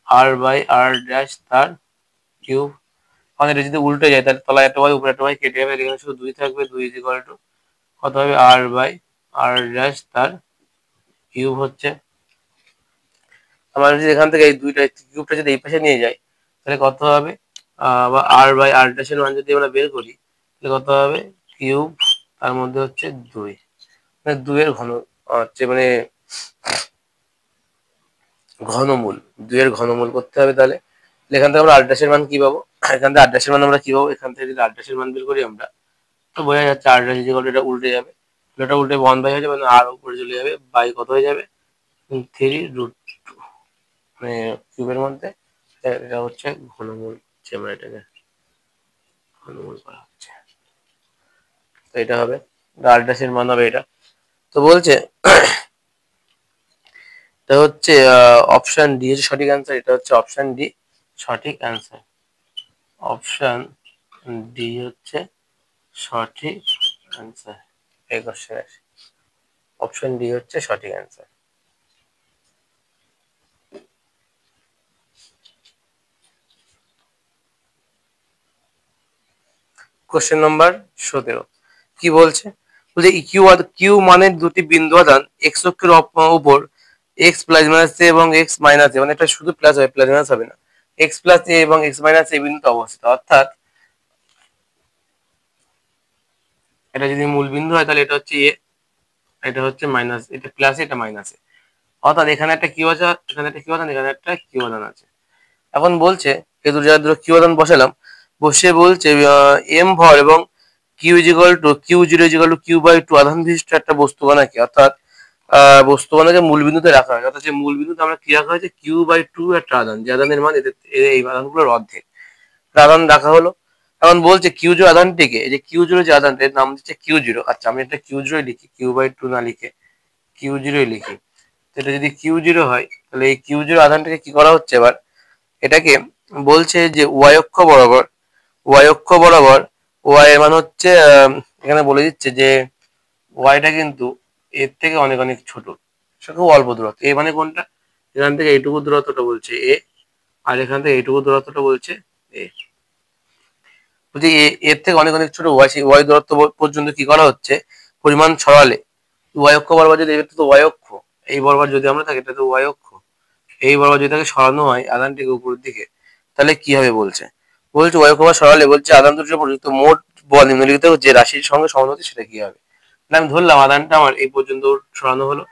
A: আর বাই আর ড্যাশ তার কিউব। এখন এটা যদি উল্টে যায়, তাহলে তলায় একটা ওয়াই উপরে একটা ওয়াই কেটে যাবে, এখানে শুধু 2 থাকবে, 2 ইজ ইকুয়াল টু কত হবে, আর বাই আর ড্যাশ তার কিউব হচ্ছে। আমরা যদি এখান থেকে এই দুইটা কিউবটা যদি এই পাশে নিয়ে যাই, তাহলে কত হবে, বা আর বাই আর ড্যাশের মান যদি আমরা বের করি, তাহলে কত হবে, কিউব তার মধ্যে হচ্ছে 2, মানে 2 এর ঘন হচ্ছে, মানে ঘনমূল, 2 এর ঘনমূল করতে হবে। তাহলে এখান থেকে আমরা আর ড্যাশের মান কি পাবো, এখান থেকে আর ড্যাশের মান আমরা কি পাবো, এখান থেকে যদি আর ড্যাশের মান বের করি আমরা, তো বোঝা যাচ্ছে আর ড্যাশ ইকুয়াল টু এটা উল্টে যাবে, এটা উল্টে 1 বাই হয়ে যাবে, মানে আর উপরে চলে যাবে, বাই কত হয়ে যাবে, 3√2, মানে কিউবের মধ্যে এটা হচ্ছে ঘনমূল, আমরা এটাকে ঘনমূল করা হচ্ছে, তো এটা হবে আর ড্যাশের মান হবে এটা। তো বলছে এটা হচ্ছে অপশন ডি হচ্ছে সঠিক অ্যান্সার, এটা হচ্ছে অপশন ডি সঠিক অ্যান্সার, অপশন ডি হচ্ছে সঠিক অ্যান্সার, এই কোশ্চেনের অপশন ডি হচ্ছে সঠিক অ্যান্সার। কোশ্চেন নাম্বার 17 কি বলছে, বলছে কিউ মানের দুটি বিন্দু আধান এক্স অক্ষের উপর এক্স প্লাস মাইনাস এ এবং এক্স মাইনাস এ, মানে এটা শুধু প্লাস হবে, প্লাস মাইনাস হবে না, এক্স প্লাস এ এবং এক্স মাইনাস এ বিন্দুতে অবস্থিত, অর্থাৎ এটা যদি মূল বিন্দু হয়, তাহলে এটা হচ্ছে এ, এটা হচ্ছে মাইনাস, এটা প্লাস, এটা মাইনাস এ, অর্থাৎ এখানে একটা কিউ আছে, এখানে একটা কিউ আধান, এখানে একটা কিউ আধান আছে। এখন বলছে এই দুটো জায়গায় দুটো কিউ আধান বসালাম, বসে বলছে এম ভর এবং Q zero is equal to Q by two আধান বিশিষ্ট একটা বস্তুকণাকে, অর্থাৎ বস্তুকণাকে মূলবিন্দুতে রাখা হয়, অর্থাৎ যে মূলবিন্দুতে আমরা কি রাখা হয়েছে, কিউ বাই টু একটা আধান, যে আধানের মান এদের এই আধানগুলোর অর্ধেক আধান রাখা হলো। এখন বলছে কিউ জিরো আধানটিকে, এই যে কিউ জিরো যে আধানটা এর নাম দিচ্ছে কিউ জিরো, আচ্ছা আমি এটা কিউ জিরো লিখি, কিউ বাই টু না লিখে কিউ জিরোই লিখি, এটা যদি কিউ জিরো হয়, তাহলে এই কিউ জিরো আধানটাকে কি করা হচ্ছে, এবার এটাকে বলছে যে ওয়াই অক্ষ বরাবর, ওয়াই এর মান হচ্ছে, এখানে বলে দিচ্ছে যে ওয়াইটা কিন্তু এর থেকে অনেক অনেক ছোট, সেটা খুব অল্প দূরত্ব, এ মানে কোনটা, এখান থেকে এইটুকু দূরত্বটা বলছে এ, আর এখান থেকে এইটুকু দূরত্বটা বলছে এ, বলছে এর থেকে অনেক অনেক ছোট ওয়াই, সেই ওয়াই দূরত্ব পর্যন্ত কি করা হচ্ছে, পরিমাণ ছড়ালে, ওয়াই অক্ষ বরাবর যদি, এটা তো ওয়াই অক্ষ, এই বরাবর যদি আমরা থাকি, এটা তো ওয়াই অক্ষ, এই বরাবর যদি তাকে সরানো হয় আধানটিকে উপরের দিকে, তাহলে কি হবে বলছে, ওয়াই অক্ষ সরালে বলছে আধান দুটির প্রযুক্ত মোট বল নিম্নলিখিত যে রাশির সঙ্গে সমানুপাতিক সেটা কি হবে। আমি ধরলাম আধানটা আমার এই পর্যন্ত সরানো হলো,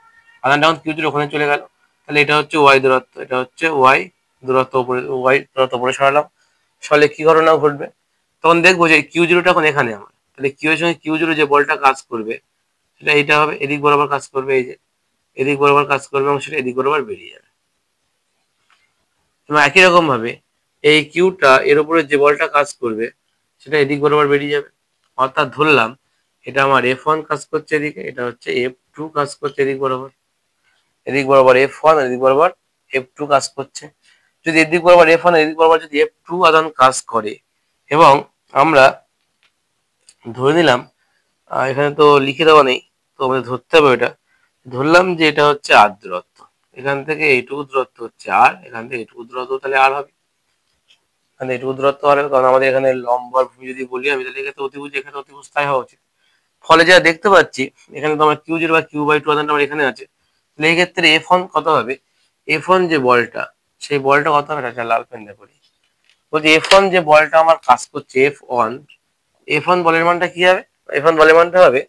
A: আধানটা এখন কিউ ওখানে চলে গেল, তাহলে এটা হচ্ছে ওয়াই দূরত্ব, এটা হচ্ছে ওয়াই দূরত্ব উপরে, ওয়াই দূরত্ব উপরে সরালাম, ফলে কি ঘটনা ঘটবে, তখন দেখবো যে কিউ জিরোটা এখন এখানে আমার, তাহলে কিউ এর সঙ্গে কিউ জিরো যে বলটা কাজ করবে সেটা এইটা হবে, এদিক বরাবর কাজ করবে, এই যে এদিক বরাবর কাজ করবে এবং সেটা এদিক বরাবর বেরিয়ে যাবে। এবং একই রকম ভাবে এই কিউটা এর উপরে যে বলটা কাজ করবে সেটা এদিক বরাবর বেরিয়ে যাবে। অর্থাৎ ধরলাম এটা আমার F1 কাজ করছে এদিকে, এটা হচ্ছে F2 কাজ করছে এদিক বরাবর, এদিক বরাবর F1 আর এদিক বরাবর F2 কাজ করছে। যদি এদিক বরাবর F1 আর এদিক বরাবর যদি F2 আদান কাজ করে এবং আমরা ধরে নিলাম, এখানে তো লিখে দেওয়া নেই, তো আমাদের ধরতে হবে এটা, ধরলাম যে এটা হচ্ছে আর দূরত্ব, এখান থেকে এইটুকু দূরত্ব হচ্ছে আর, এখান থেকে এইটুকু দূরত্ব তাহলে আর হবে, এখানে এইটুকু দূরত্ব হবে, কারণ আমাদের এখানে লম্ব আর ভূমি যদি বলি আমি, তাহলে এখানে অতিভুজ, এখানে অতিভুজ তাই হওয়া উচিত। ফলে যা দেখতে পাচ্ছি এখানে তো আমার কিউ জিরো বা কিউ বাই টু আদানটা আমার এখানে আছে, তাহলে এই ক্ষেত্রে F1 কত হবে, F1 যে বলটা সেই বলটা কত হবে, এটা লাল পেন দিয়ে করি, বলছি F1 যে বলটা আমার কাজ করছে F1 বলের মানটা কি হবে, F1 বলের মানটা হবে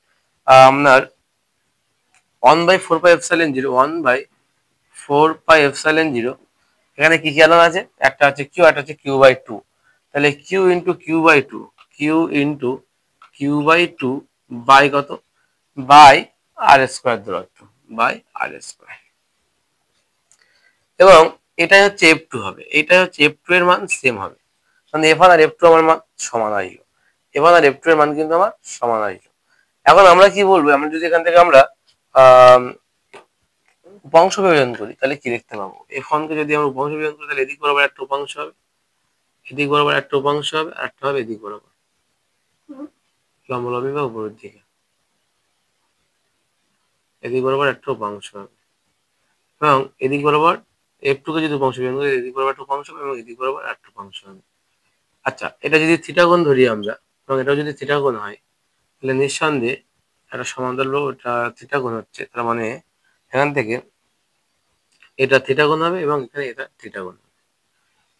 A: আপনার 1/4 পাই এপসাইলন 0, 1/4 পাই এপসাইলন 0, এখানে কি কি আদান আছে, একটা আছে কিউ, একটা হচ্ছে কিউ বাই টু, তাহলে Q into Q by two, Q into Q by two by কত, বাই আর স্কোয়ার দূরত্ব, বাই আর স্কোয়ার। এবং এটাই হচ্ছে F2 হবে, এটাই হচ্ছে F2 এর মান সেম হবে, মানে F1 আর F2 আমার মান সমান আসলো, F1 আর F2 এর মান কিন্তু আমার সমান আসলো। এখন আমরা কি বলবো, আমরা যদি এখান থেকে আমরা উপাংশ বিভাজন করি তাহলে কি দেখতে পাবো, F1 কে যদি আমরা উপাংশ বিভাজন করি তাহলে এদিক বরাবর একটা উপাংশ হবে, এদিক বরাবর একটা উপাংশ হবে, আর একটা হবে এদিক বরাবর লম্বলম্বী বা উপরের দিকে, এদিক বরাবর একটা উপাংশ হবে, এবং এদিক বরাবর F2 কে যদি উপাংশ বিভাজন করি এদিক বরাবর একটা উপাংশ হবে এবং এদিক বরাবর একটা উপাংশ হবে। আচ্ছা, এটা যদি থিটা কোণ ধরি আমরা, এবং এটাও যদি থিটা কোণ হয় তাহলে নিঃসন্দেহে একটা সমান্তরাল বাহু, এটা থিটা কোণ হচ্ছে, তার মানে এখান থেকে এটা থিটা কোণ হবে এবং এখানে এটা থিটা কোণ হবে,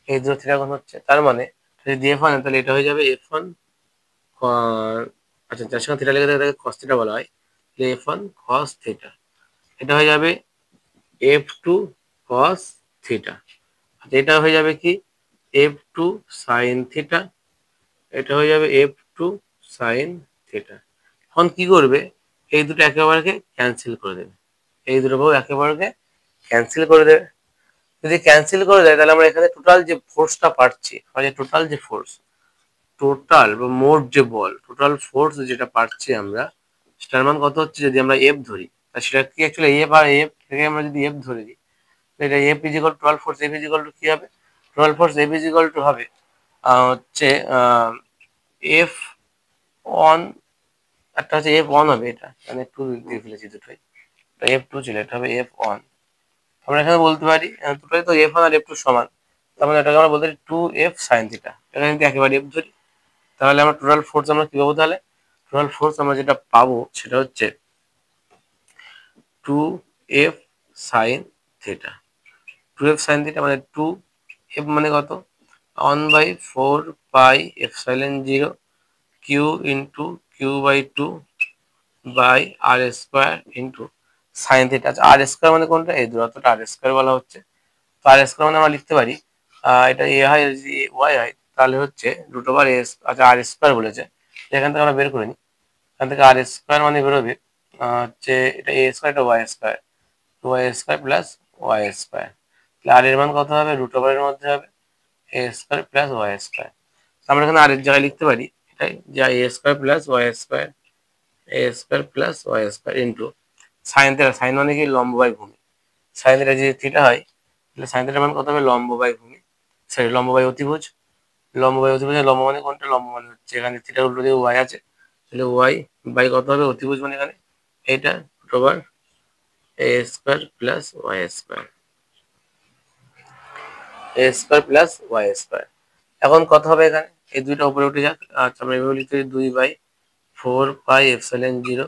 A: এই দুটো থিটা কোণ হচ্ছে, তার মানে যদি F1 তাহলে এটা হয়ে যাবে F1, আচ্ছা যার সঙ্গে থিটা লেগে থাকে তাকে cos থিটা বলা হয়, তাহলে F1 cos থিটা, এটা হয়ে যাবে F2 cos থিটা, আচ্ছা এটা হয়ে যাবে কি F2 sin থিটা, এটা হয়ে যাবে F2 sin থিটা। এখন কি করবে, এই দুটো একেবারে ক্যান্সেল করে দেবে, এই দুটো বাহু একেবারে ক্যান্সেল করে দেবে, যদি ক্যান্সেল করে দেয় তাহলে আমরা এখানে টোটাল যে ফোর্সটা পাচ্ছি, মানে টোটাল যে ফোর্স, টোটাল বা মোট যে বল, টোটাল ফোর্স যেটা পাচ্ছি আমরা, সেটার মান কত হচ্ছে, যদি আমরা এফ ধরি, তা সেটা কি অ্যাকচুয়ালি এফ, আর এফ থেকে আমরা যদি এফ ধরে দিই, এটা F is equal total force, F is equal to কি হবে, total force F is equal two হবে হচ্ছে এফ ওয়ান, একটা হচ্ছে এফ ওয়ান হবে, এটা মানে টু দিয়ে ফেলেছি দুটোই, এফ টু ছিল, এটা হবে এফ ওয়ান। আমরা এখানে বলতে পারি দুটোই তো এফ ওয়ান আর এফ টু সমান, তার মানে এটাকে আমরা বলতে পারি টু এফ সাইন থিটা, এখানে যদি একেবারে এফ ধরি তাহলে আমরা টোটাল ফোর্স আমরা কি পাবো, তাহলে টোটাল ফোর্স আমরা যেটা পাবো সেটা হচ্ছে two F sine theta, two F sine theta মানে টু এফ মানে কত, 1/4 pi epsilon 0 Q into Q by two by R square into sine theta. আচ্ছা আর স্কোয়ার মানে কোনটা, এই দূরত্বটা আর স্কোয়ার বলা হচ্ছে, তো আর স্কোয়ার মানে আমরা লিখতে পারি এটা এ হয়, যদি ওয়াই হয় তাহলে হচ্ছে রুট ওভার এস, আচ্ছা আর স্কোয়ার বলেছে, এখান থেকে আমরা বের করে নিই, এখান থেকে আর স্কোয়ার মানে বেরোবে হচ্ছে এটা এ স্কোয়ার, এটা Y square plus Y square, তাহলে আর এর মান কত হবে, রুট ওভারের মধ্যে হবে A square plus Y square, আমরা এখানে আর এর জায়গায় লিখতে পারি এটাই, যা A square plus Y square, A square plus Y square into sine theta, sine মানে কি লম্ব বাই ভূমি, সাইন থিটা যদি থিটা হয় তাহলে সাইন থিটার মান কত হবে, লম্ব বাই ভূমি, সরি লম্ব বাই অতিভুজ, লম্ব বাই অতিভুজ, লম্ব মানে কোনটা, লম্ব মানে হচ্ছে এখানে থিটার উল্টো দিকে ওয়াই আছে, তাহলে ওয়াই বাই কত হবে, অতিভুজ মানে এখানে এইটা root over a square plus Y square, A square plus Y square. এখন কত হবে এখানে, এই দুইটা উপরে উঠে যাক, আচ্ছা আমরা এভাবে লিখতে পারি 2/4 পাই এপসাইলন 0,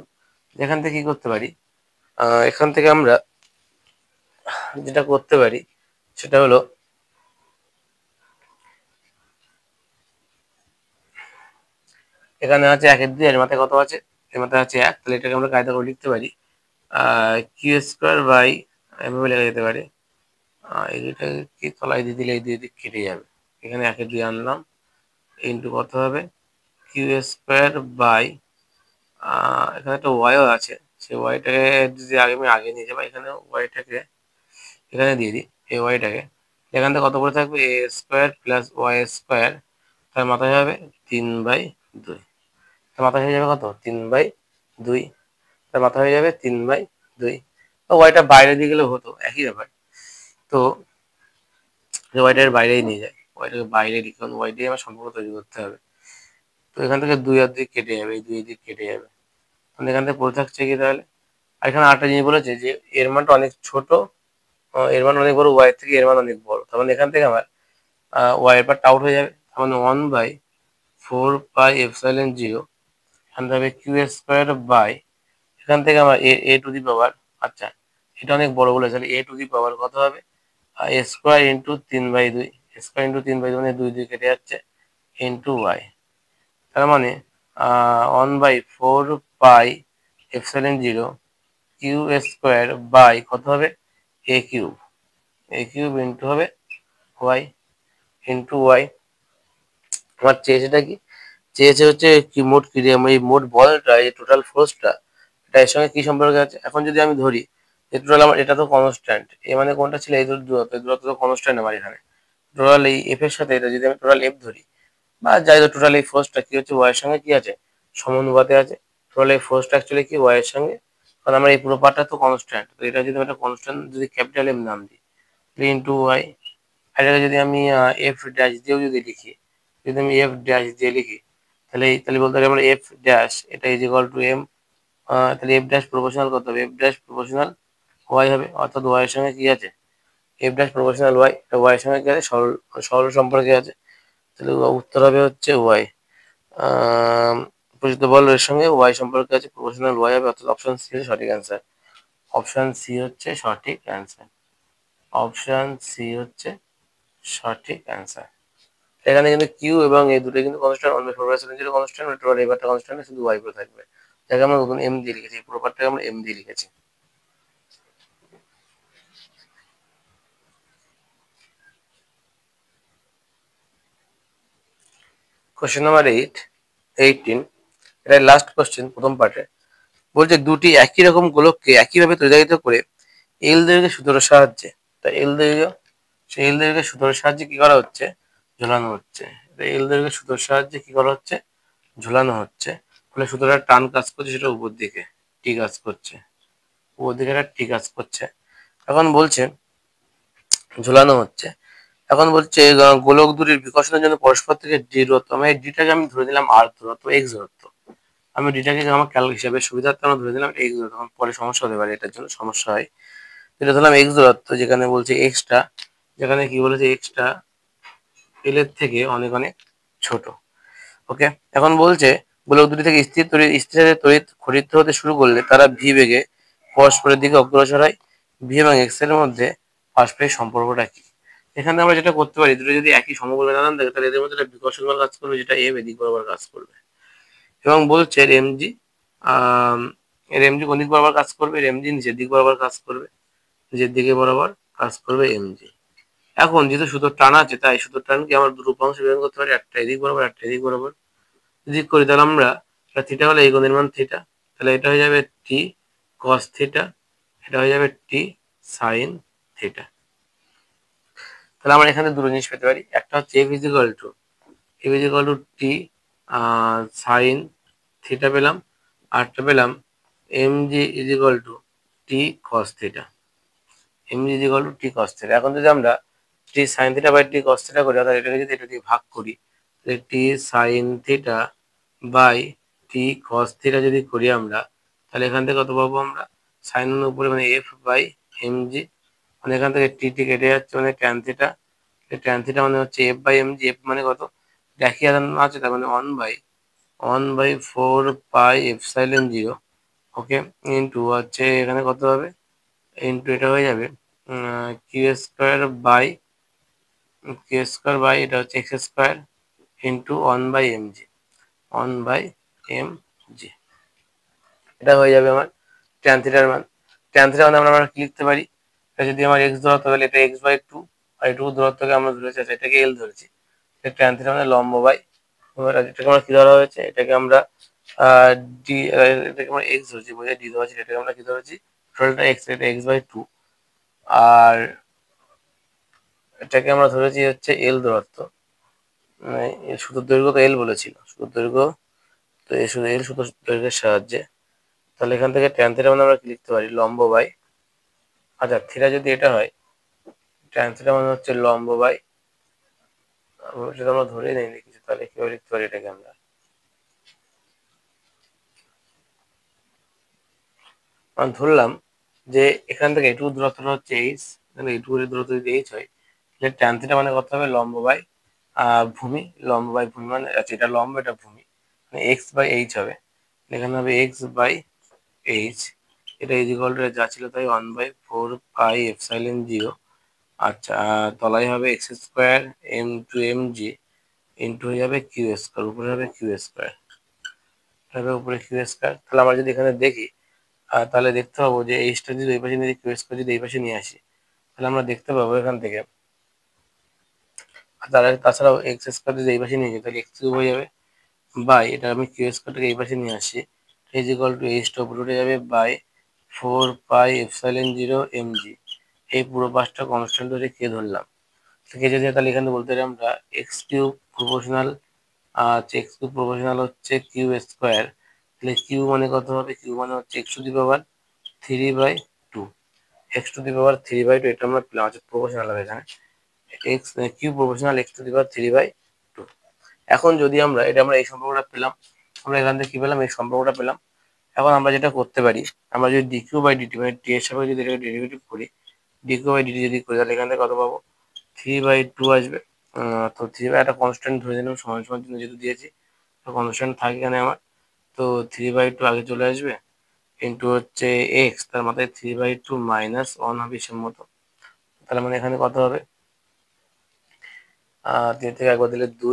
A: এখান থেকে কি করতে পারি, এখান থেকে আমরা যেটা করতে পারি সেটা হলো এখানে আছে 1/2, এর মাথায় কত আছে, এর মাথায় আছে 1, তাহলে এটাকে আমরা কায়দা করে লিখতে পারি কিউ স্কোয়ার বাই, এভাবে লেখা যেতে পারে, এই দুইটা কি তলায় দিয়ে দিলে এই দুই দিক কেটে যাবে, এখানে 1/2 আনলাম, ইন্টু কত হবে কিউ স্কোয়ার বাই এখানে একটা ওয়াইও আছে, সেই ওয়াইটাকে যদি আমি আগে নিয়ে যাবো, এখানে ওয়াইটাকে এখানে দিয়ে দিই, এই ওয়াইটাকে এখান থেকে কত করে থাকবে এ স্কোয়ার প্লাস ওয়াই স্কোয়ার, তার মাথায় হবে 3/2, তার মাথায় হয়ে যাবে কত 3/2, তার মাথায় হয়ে যাবে 3/2। ওয়াইটা বাইরে দিয়ে গেলে হতো একই ব্যাপার, তো ওয়াইটার বাইরেই নিয়ে যায়, ওয়াইটাকে বাইরে রেখে ওয়াই দিয়ে আমার সম্পর্ক তৈরি করতে হবে। তো এখান থেকে 2 আর 2 কেটে যাবে, এই 2 দিক কেটে যাবে, তাহলে এখান থেকে পড়ে থাকছে কি তাহলে। আর এখানে আরেকটা জিনিস বলেছে যে এর মানটা অনেক ছোট, এর মান অনেক বড়, ওয়াই থেকে এর মান অনেক বড়, তার মানে এখান থেকে আমার ওয়াই এর পার্ট আউট হয়ে যাবে, তার মানে 1/4πε0 এখান থেকে কিউ স্কোয়ার বাই এখান থেকে আমার এ টু দি পাওয়ার, আচ্ছা এটা অনেক বড় বলেছে, তাহলে এ টু দি পাওয়ার কত হবে A square into 3/2, square into 3/2 মানে 2 কেটে যাচ্ছে ইন্টু ওয়াই, তার মানে 1/4πε0 কিউ স্কোয়ার বাই কত হবে এ কিউব ইন্টু হবে ওয়াই ইন্টু ওয়াই। আমার চেয়েছেটা কি, চেয়েছে হচ্ছে কি মোট ক্রিয়া, এই মোট বলটা, এই টোটাল ফোর্সটা এটা এর সঙ্গে কি সম্পর্কে আছে। এখন যদি আমি ধরি যে টোটাল আমার এটা তো কনস্ট্যান্ট, এ মানে কোনটা ছিল এই দূরত্ব, এই দূরত্ব তো কনস্ট্যান্ট আমার এখানে, টোটাল এই এফ এর সাথে এটা যদি আমি টোটাল এফ ধরি বা যাই হোক, টোটাল এই ফোর্সটা কি হচ্ছে ওয়াই এর সঙ্গে কি আছে সমানুপাতে আছে, টোটাল এই ফোর্সটা অ্যাকচুয়ালি কি ওয়াই এর সঙ্গে, কারণ আমার এই পুরো পার্টটা তো কনস্ট্যান্ট, তো এটা যদি একটা কনস্ট্যান্ট যদি ক্যাপিটাল এম নাম দিই ইন্টু ওয়াই, আর এটাকে যদি আমি এফ ড্যাশ দিয়েও যদি লিখি, যদি আমি এফ ড্যাশ দিয়ে লিখি তাহলে বলতে পারি আমরা এফ ড্যাশ এটা ইজ ইকুয়াল টু এম, তাহলে এফ ড্যাশ প্রপোর্শনাল কত হবে এফ ড্যাশ প্রপোর্শনাল ওয়াই হবে, অর্থাৎ ওয়াই এর সঙ্গে কি আছে F dash proportional Y, Y এর সঙ্গে কি আছে সরল সম্পর্কে আছে, তাহলে উত্তর হবে হচ্ছে ওয়াই, প্রচিত বল এর সঙ্গে ওয়াই সম্পর্কে আছে, প্রপোর্শনাল ওয়াই হবে, অর্থাৎ অপশন সি হচ্ছে সঠিক অ্যান্সার, অপশন সি হচ্ছে সঠিক অ্যান্সার, অপশন সি হচ্ছে সঠিক অ্যান্সার। এখানে কিন্তু কিউ এবং এই দুটো কিন্তু কনস্ট্যান্ট, অন্য ফোরবাসের যেটা কনস্ট্যান্ট টোটাল এবারটা কনস্ট্যান্ট, শুধু ওয়াই পড়ে থাকবে, যাকে আমরা নতুন এম দিয়ে লিখেছি, পুরো পার্টটাকে আমরা এম দিয়ে লিখেছি। কোশ্চেন নাম্বার 18, এটা লাস্ট কোশ্চেন প্রথম পার্টে, বলছে দুটি একই রকম গোলককে একইভাবে তৈরি করে এল দৈর্ঘ্যের সুতোর সাহায্যে, তা এল দৈর্ঘ্য সেই এল দৈর্ঘ্যের সুতোর সাহায্যে কি করা হচ্ছে ঝোলানো হচ্ছে, এল দৈর্ঘ্যের সুতোর সাহায্যে কি করা হচ্ছে ঝোলানো হচ্ছে, ফলে সুতোটা টান কাজ করছে, সেটা উপর দিকে টি কাজ করছে, উপর দিকে একটা টি কাজ করছে। এখন বলছে ঝোলানো হচ্ছে, এখন বলছে গোলক দুটির বিকর্ষণের জন্য পরস্পর থেকে ডি দূরত্ব, আমি এই ডিটাকে আমি ধরে দিলাম আর দূরত্ব এক্স দূরত্ব, আমি ডিটাকে আমার ক্যাল হিসাবে সুবিধার্থে আমরা ধরে দিলাম এক্স দূরত্ব, পরে সমস্যা হতে পারে, এটার জন্য সমস্যা হয়, এটা ধরলাম এক্স দূরত্ব, যেখানে বলছে এক্সটা, যেখানে কি বলেছে এক্সটা এল এর থেকে অনেক অনেক ছোট। ওকে, এখন বলছে গোলক দুটি থেকে স্থির তড়িৎ খরিত হতে শুরু করলে তারা ভি বেগে পরস্পরের দিকে অগ্রসর হয়, ভি এবং এক্স এর মধ্যে পারস্পরিক সম্পর্কটা কি। এখানে আমরা যেটা করতে পারি, দুটো যদি একই সমবল দাঁড়ান থাকে তাহলে এদের মধ্যে একটা বিকর্ষণ বল কাজ করবে, যেটা এম এদিক বরাবর কাজ করবে, এবং বলছে এর এমজি এর এমজি কোন দিক বরাবর কাজ করবে, এর এমজি নিচের দিক বরাবর কাজ করবে, নিচের দিকে বরাবর কাজ করবে এমজি। এখন যেহেতু সুতোর টান আছে, তাই সুতোর টানকে আমরা দুটো উপাংশে বিভাজন করতে পারি, একটা এদিক বরাবর একটা এদিক বরাবর, যদি করি তাহলে আমরা থিটা হলে এই কোণের মান থিটা, তাহলে এটা হয়ে যাবে টি কস থিটা, এটা হয়ে যাবে টি সাইন থিটা। তাহলে আমরা এখানে দুটো জিনিস পেতে পারি, একটা হচ্ছে F is equal to T sine theta পেলাম, আরটা পেলাম M G is equal to T cos theta, M G is equal to T cos theta. এখন যদি আমরা T sine theta by T cos theta করি, অর্থাৎ এটাকে যদি এটা দিয়ে ভাগ করি, তাহলে T sine theta by T cos theta যদি করি আমরা, তাহলে এখান থেকে কত পাবো আমরা সাইনের উপরে মানে এফ বাই এম জি, মানে এখান থেকে টি টি কেটে যাচ্ছে, মানে ট্যান থিটা, ট্যান থিটা মানে হচ্ছে F by M G, F মানে কত দেখি আছে, তার মানে 1/4πε0, ওকে, ইন্টু হচ্ছে এখানে কত হবে ইন্টু এটা হয়ে যাবে কিউ স্কোয়ার বাই এটা হচ্ছে X square into 1/mg, 1/mg, এটা হয়ে যাবে আমার ট্যান থিটার মান। ট্যান থিটার মানে আমরা কি লিখতে পারি, এটা যদি আমার এক্স দূরত্ব তাহলে এটা এক্স বাই টু, আর এটুকু দূরত্বকে আমরা ধরেছি, এটাকে এল ধরেছি, ট্যান থিটা মানে লম্ব বাই এটাকে আমরা কি ধরা হয়েছে, এটাকে আমরা ডি, এটাকে আমরা এক্স ধরেছি, বোঝায় ডি ধরেছি, এটাকে আমরা কি ধরেছি, টোটালটা এক্স, এটা x/2, আর এটাকে আমরা ধরেছি হচ্ছে এল দূরত্ব, মানে সুতোর দৈর্ঘ্য তো এল বলেছিল, সুতোর দৈর্ঘ্য তো এই শুধু এল সুতোর দৈর্ঘ্যের সাহায্যে, তাহলে এখান থেকে ট্যান থিটা মানে আমরা কি লিখতে পারি, লম্ব বাই, আচ্ছা থিটা যদি এটা হয়, ট্যান থিটা মানে হচ্ছে লম্ব বাই, সেটা আমরা ধরেই নেই কিছু, তাহলে কিভাবে লিখতে পারি এটাকে আমরা, ধরলাম যে এখান থেকে এটুকু দূরত্বটা হচ্ছে এইচ, তাহলে এটুকু দূরত্ব যদি এইচ হয়, তাহলে ট্যান থিটা মানে কত হবে, লম্ব বাই ভূমি, লম্ব বাই ভূমি মানে, আচ্ছা এটা লম্ব এটা ভূমি, মানে এক্স বাই এইচ হবে, এখানে হবে এক্স বাই এইচ, এটা ইজ ইকুয়াল টু যা ছিল তাই 1/4 পাই এপসাইলন 0, আচ্ছা তলায় হবে X square M two M G into হয়ে যাবে কিউ স্কোয়ার, উপরে হবে কিউ স্কোয়ার, হবে উপরে কিউ স্কোয়ার। তাহলে আমরা যদি এখানে দেখি, তাহলে দেখতে পাবো যে এইচটা যদি এই পাশে নিয়ে কিউ স্কোয়ার যদি এই পাশে নিয়ে আসি, তাহলে আমরা দেখতে পাবো এখান থেকে, তাছাড়াও এক্স স্কোয়ার যদি এই পাশে নিয়ে যাই তাহলে এক্স কিউব হয়ে যাবে, বাই এটা আমি কিউ স্কোয়ারটাকে এই পাশে নিয়ে আসি, ইজ ইকুয়াল টু এইচটা উপরে উঠে যাবে by 4 pi epsilon 0 M G, এই পুরো পাশটা কনস্ট্যান্ট ধরে কে ধরলাম, কে যদি তাহলে এখানে বলতে পারি আমরা X cube proportional, X cube proportional হচ্ছে কিউ স্কোয়ার, তাহলে কিউ মানে কত হবে, কিউ মানে হচ্ছে X to the power 3/2, X to the power 3/2, এটা আমরা পেলাম, আচ্ছা প্রপোর্শনাল হবে এখানে, X Q proportional X to the power 3/2। এখন যদি আমরা এটা, আমরা এই সম্পর্কটা পেলাম, আমরা এখান থেকে কি পেলাম, এই সম্পর্কটা পেলাম। এখন আমরা যেটা করতে পারি, আমরা যদি ডিকিউ বাই ডিটি মানে টি এর সাপেক্ষে যদি এটাকে ডেরিভেটিভ করি, ডিকিউ বাই ডিটি যদি করি, তাহলে এখান থেকে কত পাবো, 3/2 আসবে। তো 3/, একটা কনস্ট্যান্ট ধরে নিলাম, সমান সমান চিহ্ন যেহেতু দিয়েছি, তো কনস্ট্যান্ট থাকে এখানে আমার, তো 3/2 আগে চলে আসবে, ইন্টু হচ্ছে এক্স, তার মাথায় 3/2 -1 হবে হিসেব মতো, তাহলে মানে এখানে কত হবে, 3 থেকে একবার দিলে 2,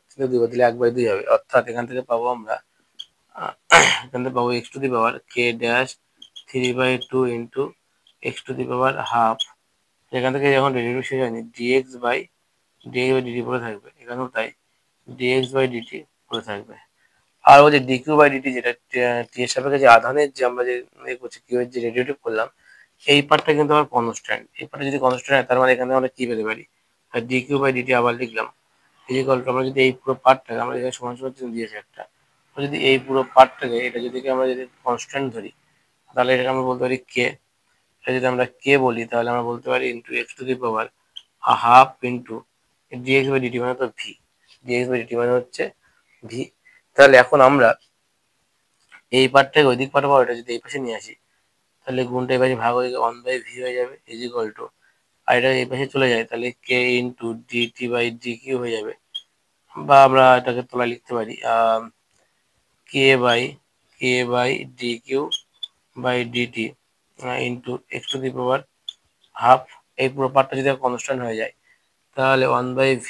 A: 3 থেকে 2 দিলে 1/2 হবে, অর্থাৎ এখান থেকে পাবো আমরা, এখান থেকে পাবো x to the power K dash 3/2 into X to the power half, এখান থেকে যখন ডেরিভেটিভ শেষ হয়নি ডিএক্স বাই ডিটি পড়ে থাকবে, এখানেও তাই ডিএক্স বাই ডিটি পড়ে থাকবে। আর ওই যে ডিকিউ বাই ডিটি যেটা টি এর সাপেক্ষে যে আধানের যে আমরা যে করছি কিউ এর যে ডেরিভেটিভ করলাম, এই পার্টটা কিন্তু আমার কনস্ট্যান্ট, এই পার্টটা যদি কনস্ট্যান্ট হয় তার মানে এখানে আমরা কি পেতে পারি, ডিকিউ বাই ডিটি আবার লিখলাম, এই আমরা যদি এই পুরো পার্টটাকে আমরা এখানে সমান সমান চিহ্ন দিয়েছি একটা, যদি এই পুরো পার্টটাকে এটা যদি আমরা যদি কনস্ট্যান্ট ধরি, তাহলে এটাকে আমরা বলতে পারি কে, এটা যদি আমরা কে বলি তাহলে আমরা বলতে পারি into X to the power half into DX by DT মানে তো ভি, ডিএক্স বাই ডিটি মানে হচ্ছে ভি। তাহলে এখন আমরা এই পার্টটাকে ওই দিক পাঠাবো, এটা যদি এই পাশে নিয়ে আসি, তাহলে গুণটা এই পাশে ভাগ হয়ে 1/v হয়ে যাবে, ইজ ইকুয়াল টু, আর এটা এই পাশে চলে যায় তাহলে K into D T by D Q হয়ে যাবে, বা আমরা এটাকে তলায় লিখতে পারি K by D Q by D T into X to the power half, এই পুরো পার্টটা যদি কনস্ট্যান্ট হয়ে যায় তাহলে 1/v,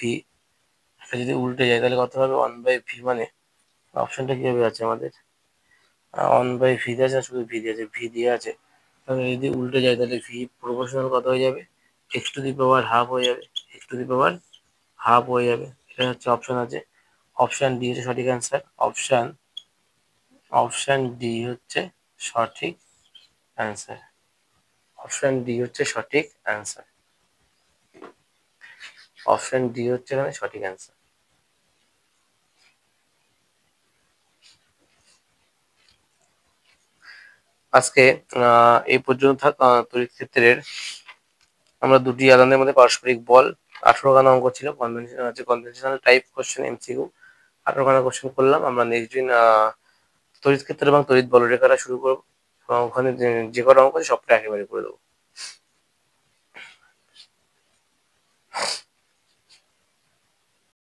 A: এটা যদি উল্টে যায় তাহলে কত হবে 1/v, মানে অপশনটা কিভাবে আছে আমাদের, 1/v আছে, শুধু ভি দিয়ে আছে, ভি দিয়ে আছে, তাহলে যদি উল্টে যায় তাহলে ভি প্রপোর্শনাল কত হয়ে যাবে, x to the power half হয়ে যাবে, x to the power half হয়ে যাবে, এটা হচ্ছে অপশন আছে, অপশন ডি হচ্ছে সঠিক অ্যান্সার, অপশন ডি হচ্ছে সঠিক অ্যান্সার, অপশন ডি হচ্ছে সঠিক অ্যান্সার, অপশন ডি হচ্ছে এখানে সঠিক অ্যান্সার। আজকে এই পর্যন্ত তড়িৎ ক্ষেত্রের আমরা দুটি আধানের মধ্যে পারস্পরিক বল 18খানা অঙ্ক ছিল, কনভেনশনাল টাইপ কোশ্চেন এমসিকিউ 18খানা কোশ্চেন করলাম। আমরা নেক্সট দিন তড়িৎ ক্ষেত্র এবং তড়িৎ বলরেখাটা শুরু করবো, এবং ওখানে যে কটা অঙ্ক আছে সবটা একেবারে করে দেবো।